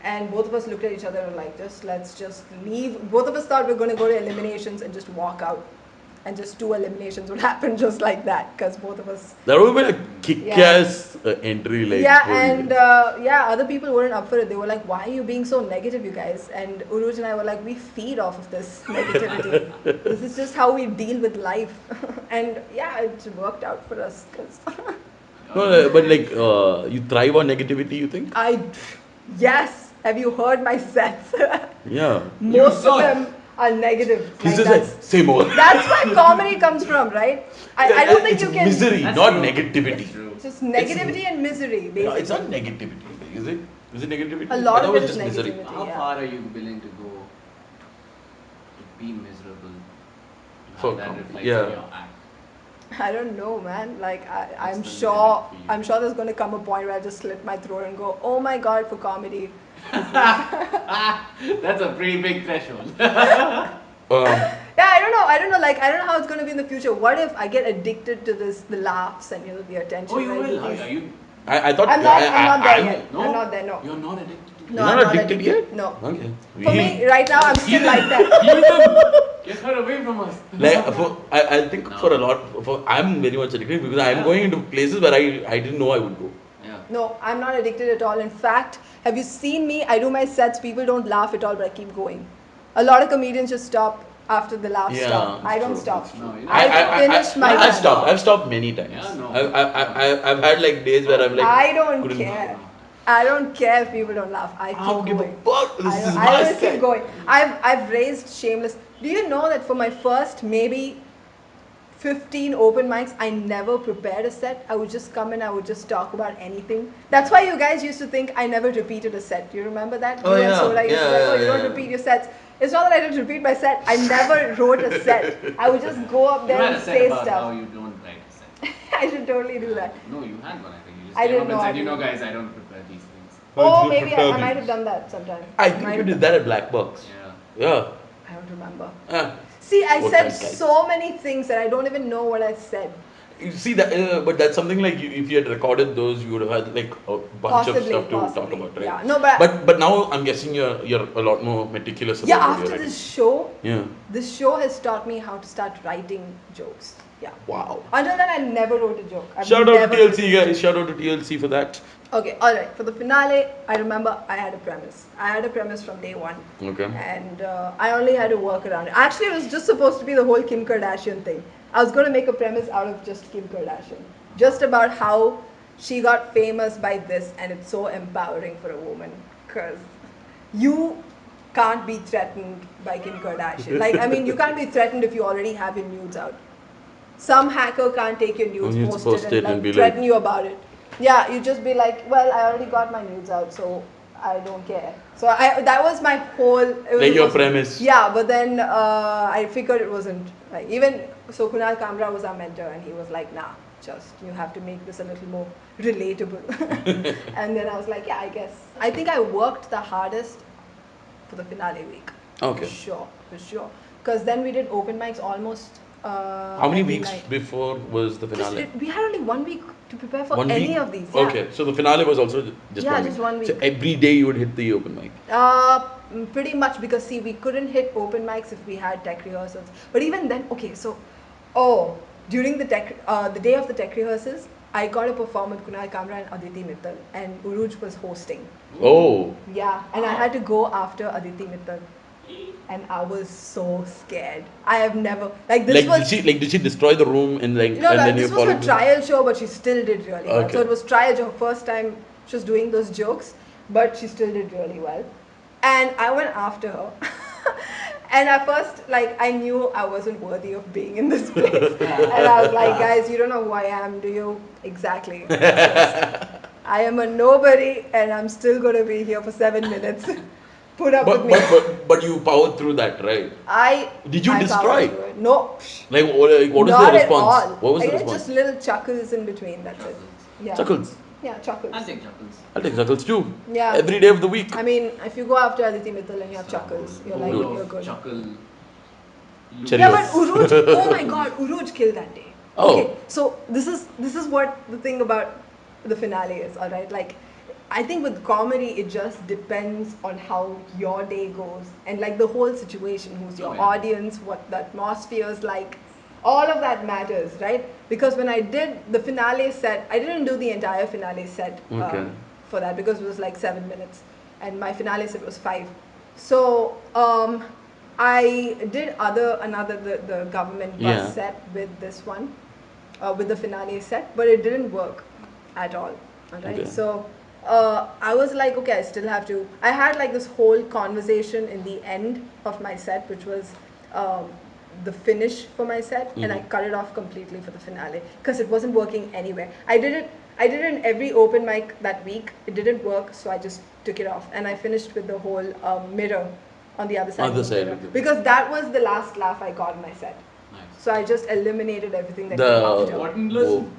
Speaker 2: And both of us looked at each other and were like, let's just leave. Both of us thought we were going to go to eliminations and just walk out. And just 2 eliminations would happen just like that, because both of us.
Speaker 1: That would be a kick-ass entry, like.
Speaker 2: Yeah,
Speaker 1: holy
Speaker 2: and
Speaker 1: shit.
Speaker 2: other people weren't up for it. They were like, why are you being so negative, you guys? And Uruj and I were like, we feed off of this negativity. This is just how we deal with life. And yeah, it worked out for us. Cause
Speaker 1: No, but like, you thrive on negativity, you think?
Speaker 2: yes, have you heard my sets?
Speaker 1: Yeah.
Speaker 2: Most
Speaker 3: saw
Speaker 2: of
Speaker 3: it.
Speaker 2: them are negative.
Speaker 1: He's
Speaker 2: Like,
Speaker 1: just like,
Speaker 2: that's,
Speaker 1: say more.
Speaker 2: that's where comedy comes from, right? I don't think
Speaker 1: It's
Speaker 2: you can.
Speaker 1: misery,
Speaker 3: That's
Speaker 1: not
Speaker 3: true.
Speaker 1: negativity.
Speaker 3: That's true.
Speaker 2: Just negativity and misery, basically.
Speaker 1: No, it's not negativity, is it? Is it negativity?
Speaker 2: A lot
Speaker 1: I
Speaker 2: of
Speaker 1: thought
Speaker 2: it
Speaker 1: was
Speaker 2: is
Speaker 1: just misery.
Speaker 2: negativity.
Speaker 3: How
Speaker 2: Yeah.
Speaker 3: far are you willing to go to be miserable?
Speaker 1: For
Speaker 3: That
Speaker 1: comedy,
Speaker 3: reflects
Speaker 1: yeah.
Speaker 3: in your act.
Speaker 2: I don't know, man. Like I'm
Speaker 3: the
Speaker 2: sure,
Speaker 3: limit for you?
Speaker 2: I'm sure there's going to come a point where I just slit my throat and go, "Oh my God," for comedy.
Speaker 3: That's a pretty big threshold.
Speaker 2: Yeah, I don't know. Like I don't know how it's going to be in the future. What if I get addicted to this, the laughs and the attention?
Speaker 3: Oh, you
Speaker 2: right?
Speaker 3: will.
Speaker 2: These-
Speaker 3: Are you?
Speaker 1: I thought.
Speaker 2: I'm not there
Speaker 1: I'm-
Speaker 2: yet.
Speaker 3: No?
Speaker 2: I'm not there. No.
Speaker 3: You're not addicted to
Speaker 2: No,
Speaker 1: You're
Speaker 2: I'm
Speaker 1: not
Speaker 2: not
Speaker 1: addicted yet?
Speaker 2: No.
Speaker 1: Okay.
Speaker 2: For me, right now, I'm still like that.
Speaker 3: Heal them. Get her away from us.
Speaker 1: Like I think
Speaker 3: No.
Speaker 1: for a lot, I'm very much addicted because I'm
Speaker 3: Yeah.
Speaker 1: going into places where I didn't know I would go.
Speaker 3: Yeah.
Speaker 2: No, I'm not addicted at all. In fact, have you seen me? I do my sets. People don't laugh at all, but I keep going. A lot of comedians just stop after the laugh
Speaker 1: Yeah,
Speaker 2: stop. I
Speaker 1: it's
Speaker 2: don't
Speaker 1: true,
Speaker 2: stop.
Speaker 1: it's true.
Speaker 3: No, you don't.
Speaker 2: I finished my
Speaker 1: I've
Speaker 2: time.
Speaker 1: stopped. I've stopped many times.
Speaker 3: Yeah, no.
Speaker 1: I've had like days where I'm like.
Speaker 2: I don't
Speaker 1: couldn't-
Speaker 2: care. I don't care if people don't laugh. I
Speaker 1: I don't
Speaker 2: keep
Speaker 1: give a
Speaker 2: going.
Speaker 1: fuck. This is
Speaker 2: I
Speaker 1: my
Speaker 2: will keep
Speaker 1: set.
Speaker 2: going. I've raised shameless. Do you know that for my first maybe 15 open mics, I never prepared a set. I would just come and I would just talk about anything. That's why you guys used to think I never repeated a set. Do you remember that?
Speaker 1: Oh,
Speaker 2: You and
Speaker 1: yeah.
Speaker 2: Sola used to be like,
Speaker 1: Yeah,
Speaker 2: oh, you don't
Speaker 1: yeah.
Speaker 2: repeat your sets. It's not that I didn't repeat my set. I never wrote a set. I would just go up
Speaker 3: You
Speaker 2: there
Speaker 3: had
Speaker 2: and
Speaker 3: a set
Speaker 2: say
Speaker 3: about how
Speaker 2: stuff.
Speaker 3: you don't write a set.
Speaker 2: I should totally do that.
Speaker 3: No, you had one. I think you just
Speaker 2: I
Speaker 3: came
Speaker 2: didn't
Speaker 3: up and
Speaker 2: know I
Speaker 3: said, you know,
Speaker 2: didn't.
Speaker 3: guys, I don't prepare these things.
Speaker 2: Oh, maybe
Speaker 1: prepare
Speaker 2: I
Speaker 1: me.
Speaker 2: might have done that sometime.
Speaker 1: I think
Speaker 2: Might
Speaker 1: you
Speaker 2: have
Speaker 1: did
Speaker 2: done
Speaker 1: that at Black Box.
Speaker 3: Yeah.
Speaker 1: Yeah.
Speaker 2: I don't remember.
Speaker 1: Ah.
Speaker 2: See, I
Speaker 1: What
Speaker 2: said
Speaker 1: else, guys?
Speaker 2: so many things that I don't even know what I said.
Speaker 1: You see that, but that's something like if you had recorded those, you would have had like a bunch of
Speaker 2: Possibly,
Speaker 1: stuff to talk
Speaker 2: possibly.
Speaker 1: about, right?
Speaker 2: Yeah, no, but-
Speaker 1: but now I'm guessing you're a lot more meticulous about
Speaker 2: Yeah,
Speaker 1: what
Speaker 2: after
Speaker 1: you're
Speaker 2: this show,
Speaker 1: writing.
Speaker 2: this show has taught me how to start writing jokes. Yeah.
Speaker 1: Wow.
Speaker 2: Until then, I never wrote a joke. I've
Speaker 1: Shout out
Speaker 2: never
Speaker 1: to TLC
Speaker 2: written-
Speaker 1: guys. Shout out to TLC for that.
Speaker 2: Okay, alright. For the finale, I remember I had a premise. I had a premise from day one.
Speaker 1: Okay.
Speaker 2: And I only had to work around it. Actually, it was just supposed to be the whole Kim Kardashian thing. I was going to make a premise out of just Kim Kardashian. Just about how she got famous by this, and it's so empowering for a woman. Because you can't be threatened by Kim Kardashian. Like, I mean, you can't be threatened if you already have your nudes out. Some hacker can't take your nudes, post it, and like,
Speaker 1: be
Speaker 2: threaten
Speaker 1: like-
Speaker 2: you about it. Yeah, you just be like, well, I already got my nudes out, so I don't care. So that was my whole. It was
Speaker 1: Like your
Speaker 2: supposed-
Speaker 1: premise.
Speaker 2: Yeah, but then I figured it wasn't like even so. Kunal Kamra was our mentor, and he was like, "Nah, just you have to make this a little more relatable." And then I was like, "Yeah, I guess." I think I worked the hardest for the finale week.
Speaker 1: Okay.
Speaker 2: For sure. Because then we did open mics almost.
Speaker 1: How many
Speaker 2: every
Speaker 1: weeks
Speaker 2: night.
Speaker 1: before was the finale?
Speaker 2: We had only 1 week to prepare for
Speaker 1: 1
Speaker 2: any
Speaker 1: week?
Speaker 2: of these. Yeah.
Speaker 1: Okay, so the finale was also just
Speaker 2: Yeah,
Speaker 1: 1 week.
Speaker 2: just 1
Speaker 1: So
Speaker 2: week.
Speaker 1: every day you would hit the open mic.
Speaker 2: Pretty much because see, we couldn't hit open mics if we had tech rehearsals. But even then, okay, so during the day of the tech rehearsals, I got to perform with Kunal Kamra and Aditi Mittal, and Uruj was hosting.
Speaker 1: Oh,
Speaker 2: Yeah, and I had to go after Aditi Mittal, and I was so scared. I have never like this
Speaker 1: like
Speaker 2: was.
Speaker 1: did she destroy the room and like
Speaker 2: No,
Speaker 1: and
Speaker 2: no,
Speaker 1: then
Speaker 2: this
Speaker 1: you
Speaker 2: was her
Speaker 1: followed?
Speaker 2: trial show, but she still did really well.
Speaker 1: Okay.
Speaker 2: So it was trial show, first time she was doing those jokes, but she still did really well. And I went after her. And at first, like, I knew I wasn't worthy of being in this place. And I was like, guys, you don't know who I am, do you? Exactly. Yes. I am a nobody, and I'm still going to be here for 7 minutes. Put up with me.
Speaker 1: But you powered through that, right? Did you
Speaker 2: I
Speaker 1: destroy?
Speaker 2: powered through it. No.
Speaker 1: Like what was
Speaker 2: Not
Speaker 1: the
Speaker 2: at
Speaker 1: response?
Speaker 2: all.
Speaker 1: What was the
Speaker 2: Like,
Speaker 1: response?
Speaker 2: just little chuckles in between. That's it. Yeah.
Speaker 1: Chuckles.
Speaker 2: Yeah, chuckles.
Speaker 3: I'll take chuckles.
Speaker 1: I'll take chuckles too.
Speaker 2: Yeah.
Speaker 1: Every day of the week.
Speaker 2: I mean, if you go after Aditi Mittal and you have chuckles, you're like,
Speaker 3: Full
Speaker 2: you're
Speaker 3: of
Speaker 2: good.
Speaker 3: Chuckle.
Speaker 1: Cherry
Speaker 2: Yeah,
Speaker 1: Cheerios.
Speaker 2: but Uruj, oh my god, Uruj killed that day.
Speaker 1: Oh.
Speaker 2: Okay, so this is what the thing about the finale is, alright? Like, I think with comedy, it just depends on how your day goes and like the whole situation, who's your
Speaker 3: Oh, yeah.
Speaker 2: audience, what the atmosphere is like. All of that matters, right? Because when I did the finale set, I didn't do the entire finale set
Speaker 1: Okay.
Speaker 2: for that because it was like 7 minutes and my finale set was 5. So I did the government bus
Speaker 1: Yeah.
Speaker 2: set with this one, with the finale set, but it didn't work at all. Alright,
Speaker 1: Okay.
Speaker 2: so I was like, okay, I still have to. I had like this whole conversation in the end of my set, which was the finish for my set, and I cut it off completely for the finale because it wasn't working anywhere. I did it in every open mic that week. It didn't work, so I just took it off, and I finished with the whole mirror on the other side.
Speaker 1: Other
Speaker 2: of the
Speaker 1: side
Speaker 2: mirror,
Speaker 1: of the-
Speaker 2: because that was the last laugh I got in my set.
Speaker 3: Nice.
Speaker 2: So I just eliminated everything that
Speaker 1: The-
Speaker 2: came after.
Speaker 3: Important lesson.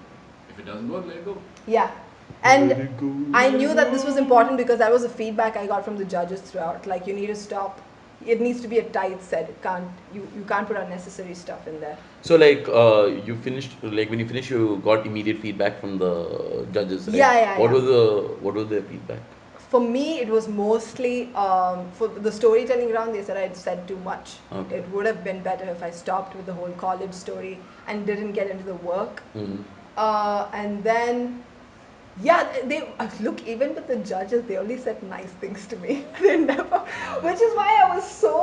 Speaker 3: If it doesn't work, let it go.
Speaker 2: Yeah. And I knew that this was important because that was the feedback I got from the judges throughout. Like, you need to stop. It needs to be a tight set. It can't you can't put unnecessary stuff in there.
Speaker 1: So like you finished like when you finished you got immediate feedback from the judges, right?
Speaker 2: Yeah.
Speaker 1: What was their feedback?
Speaker 2: For me, it was mostly for the storytelling round. They said I'd said too much.
Speaker 1: Okay.
Speaker 2: It would have been better if I stopped with the whole college story and didn't get into the work.
Speaker 1: Mhm.
Speaker 2: And then, yeah, they look, even with the judges, they only said nice things to me. They never, which is why I was so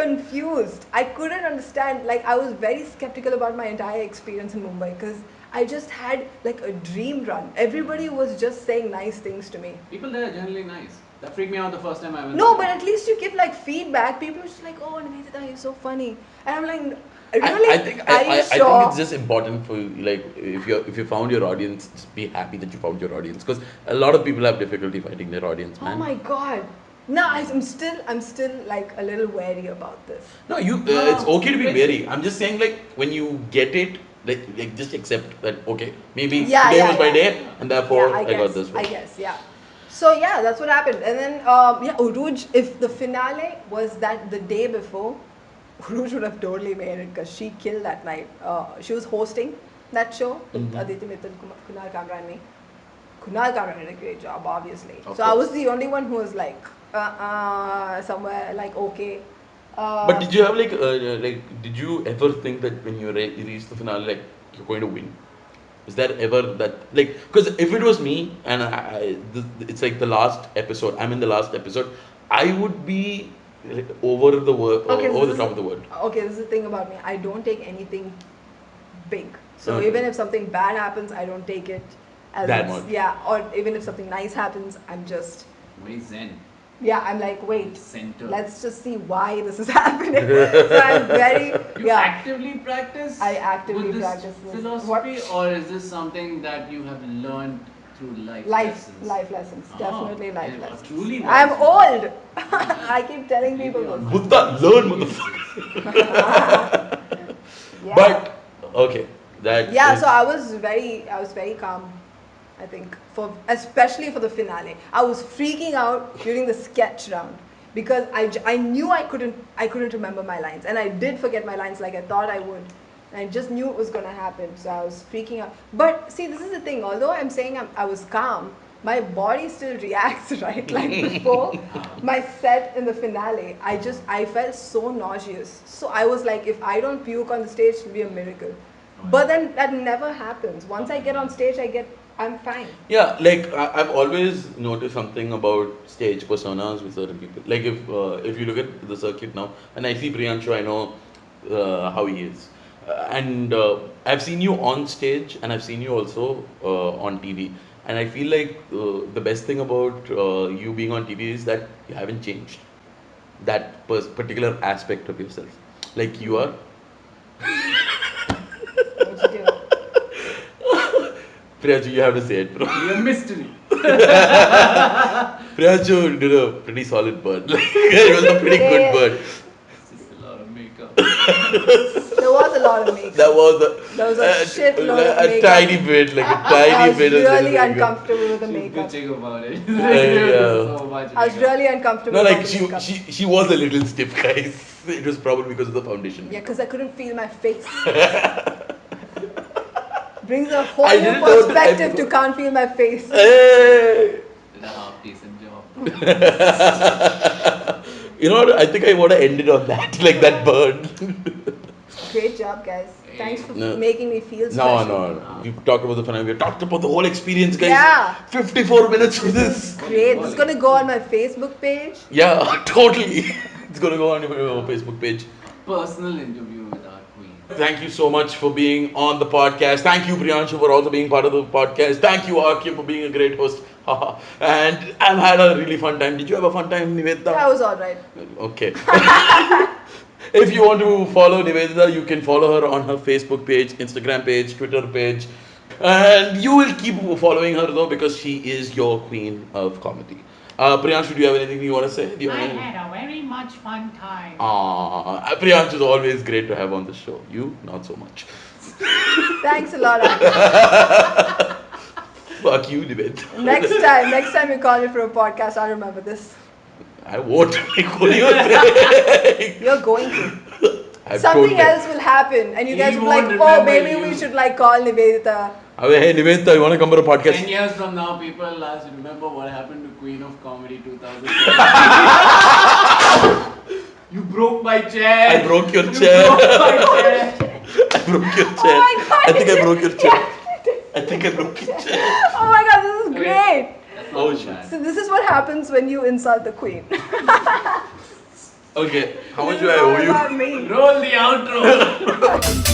Speaker 2: confused. I couldn't understand. Like, I was very skeptical about my entire experience in Mumbai because I just had like a dream run. Everybody was just saying nice things to me.
Speaker 3: People there are generally nice. That freaked me out the first time I went.
Speaker 2: No,
Speaker 3: there.
Speaker 2: but at least you give like feedback. People are just like, "Oh, Niveditha, you're so funny," and I'm like, "Really?
Speaker 1: I think
Speaker 2: Are you
Speaker 1: I
Speaker 2: sure?"
Speaker 1: think it's just important for you, like if you found your audience, just be happy that you found your audience because a lot of people have difficulty finding their audience, man.
Speaker 2: Oh my god. No, I'm still like a little wary about this.
Speaker 1: No, it's okay to be wary. I'm just saying like when you get it, like just accept that okay, maybe
Speaker 2: Yeah,
Speaker 1: today
Speaker 2: yeah,
Speaker 1: was my
Speaker 2: yeah.
Speaker 1: day and therefore
Speaker 2: Yeah,
Speaker 1: I got this
Speaker 2: I
Speaker 1: one.
Speaker 2: guess, yeah. So yeah, that's what happened. And then yeah, Uruj, if the finale was that the day before, Uruj would have totally made it because she killed that night. She was hosting that show with Aditi Mittal, Kunal Kamra and me. Kunal Kamra did a great job, obviously.
Speaker 1: Of
Speaker 2: So I was
Speaker 1: course.
Speaker 2: the only one who was like, somewhere like okay.
Speaker 1: But did you have like did you ever think that when you reached the finale like you're going to win? Is there ever that like because if it was me and it's like the last episode, I'm in the last episode, I would be like, over the word
Speaker 2: Okay,
Speaker 1: over
Speaker 2: this
Speaker 1: the top
Speaker 2: is-
Speaker 1: of the world.
Speaker 2: Okay, this is the thing about me. I don't take anything big. So
Speaker 1: Okay.
Speaker 2: even if something bad happens, I don't take it as
Speaker 1: That
Speaker 2: it's-
Speaker 1: much.
Speaker 2: Yeah, or even if something nice happens, I'm just
Speaker 3: Very zen.
Speaker 2: I'm like, wait,
Speaker 3: Center.
Speaker 2: let's just see why this is happening. So I'm very
Speaker 3: You
Speaker 2: yeah.
Speaker 3: actively practice
Speaker 2: I actively
Speaker 3: with this
Speaker 2: practice this.
Speaker 3: philosophy, or is this something that you have learned through life
Speaker 2: Life lessons. Definitely life
Speaker 3: yeah,
Speaker 2: lessons.
Speaker 3: truly
Speaker 2: I'm
Speaker 3: life
Speaker 2: old. I keep telling people this.
Speaker 1: Buddha, learn, motherfucker.
Speaker 2: Yeah.
Speaker 1: But okay, that
Speaker 2: Yeah,
Speaker 1: is-
Speaker 2: so I was very calm. I think especially for the finale, I was freaking out during the sketch round because I knew I couldn't remember my lines, and I did forget my lines like I thought I would, and I just knew it was gonna happen, so I was freaking out. But see, this is the thing. Although I'm saying I was calm, my body still reacts, right? Like before my set in the finale, I felt so nauseous. So I was like, if I don't puke on the stage, it'll be a miracle. But then that never happens. Once I get on stage, I'm fine.
Speaker 1: Yeah, like I've always noticed something about stage personas with certain people. Like if you look at the circuit now, and I see Priyanshu, I know how he is, and I've seen you on stage, and I've seen you also on TV, and I feel like the best thing about you being on TV is that you haven't changed that particular aspect of yourself. Like you are.
Speaker 2: What you do?
Speaker 1: Priyanshu, you have to say it, bro.
Speaker 3: Be a mystery.
Speaker 1: Priyanshu did a pretty solid bird. Like, it was a pretty good bird.
Speaker 3: It's just a lot of makeup.
Speaker 2: There was a lot of makeup.
Speaker 1: That was
Speaker 2: There was a shit load of
Speaker 1: a
Speaker 2: makeup.
Speaker 1: tiny bit, like a
Speaker 2: I
Speaker 1: tiny
Speaker 2: was
Speaker 1: bit.
Speaker 2: really uncomfortable with the
Speaker 3: She's
Speaker 2: makeup.
Speaker 3: bitching about it.
Speaker 1: Yeah.
Speaker 3: So much
Speaker 2: I was
Speaker 3: makeup.
Speaker 2: really uncomfortable
Speaker 1: No,
Speaker 2: with
Speaker 1: like
Speaker 2: the makeup.
Speaker 1: she was a little stiff, guys. It was probably because of the foundation.
Speaker 2: Yeah, because I couldn't feel my face. Brings a whole
Speaker 1: I
Speaker 2: new
Speaker 1: didn't know that
Speaker 2: perspective to can't feel my face.
Speaker 1: Hey!
Speaker 3: Did a half decent job.
Speaker 1: You know what? I think I want to end it on that, like that bird.
Speaker 2: Great job, guys. Thanks for
Speaker 1: No.
Speaker 2: making me feel
Speaker 1: No,
Speaker 2: special.
Speaker 1: no. We've talked about the finale. We've talked about the whole experience, guys.
Speaker 2: Yeah.
Speaker 1: 54 minutes of this.
Speaker 2: Great. This is going to go on my Facebook page.
Speaker 1: Yeah, totally. It's gonna go on your Facebook page.
Speaker 3: Personal interview with our queen.
Speaker 1: Thank you so much for being on the podcast. Thank you, Priyanshu, for also being part of the podcast. Thank you, Arki, for being a great host. And I've had a really fun time. Did you have a fun time, Niveditha?
Speaker 2: That was alright.
Speaker 1: Okay. If you want to follow Niveditha, you can follow her on her Facebook page, Instagram page, Twitter page. And you will keep following her though because she is your queen of comedy. Priyanshu, do you have anything you want to say? Do you
Speaker 3: I
Speaker 1: have any-
Speaker 3: had a very much fun time.
Speaker 1: Priyanshu is always great to have on the show. You, not so much.
Speaker 2: Thanks a lot. Aarti.
Speaker 1: Fuck you, Niveditha.
Speaker 2: Next time you call me for a podcast, I'll remember this.
Speaker 1: I won't. What are you saying?
Speaker 2: You're going to.
Speaker 1: I've
Speaker 2: Something
Speaker 1: told them.
Speaker 2: else will happen, and you
Speaker 3: He
Speaker 2: guys will be
Speaker 3: won't
Speaker 2: like, oh,
Speaker 3: remember
Speaker 2: maybe
Speaker 3: you.
Speaker 2: we should like call Niveditha.
Speaker 1: Hey, Niveditha, you want to come for a
Speaker 3: 10
Speaker 1: podcast?
Speaker 3: years from now, people will ask, remember what happened to Queen of Comedy 2007? You broke my chair.
Speaker 1: I broke your
Speaker 3: You
Speaker 1: chair.
Speaker 3: broke my chair.
Speaker 1: I broke your
Speaker 2: Oh
Speaker 1: chair.
Speaker 2: my god!
Speaker 1: I think I broke your chair.
Speaker 2: Yeah.
Speaker 1: I think I broke your chair.
Speaker 2: Oh my god, this is
Speaker 3: Okay.
Speaker 2: great.
Speaker 3: That's
Speaker 1: Oh,
Speaker 3: not
Speaker 1: shit.
Speaker 3: bad.
Speaker 2: So this is what happens when you insult the queen.
Speaker 1: Okay, how much
Speaker 2: This
Speaker 1: do
Speaker 2: is
Speaker 1: I
Speaker 2: all
Speaker 1: owe you?
Speaker 2: about me.
Speaker 3: Roll the outro.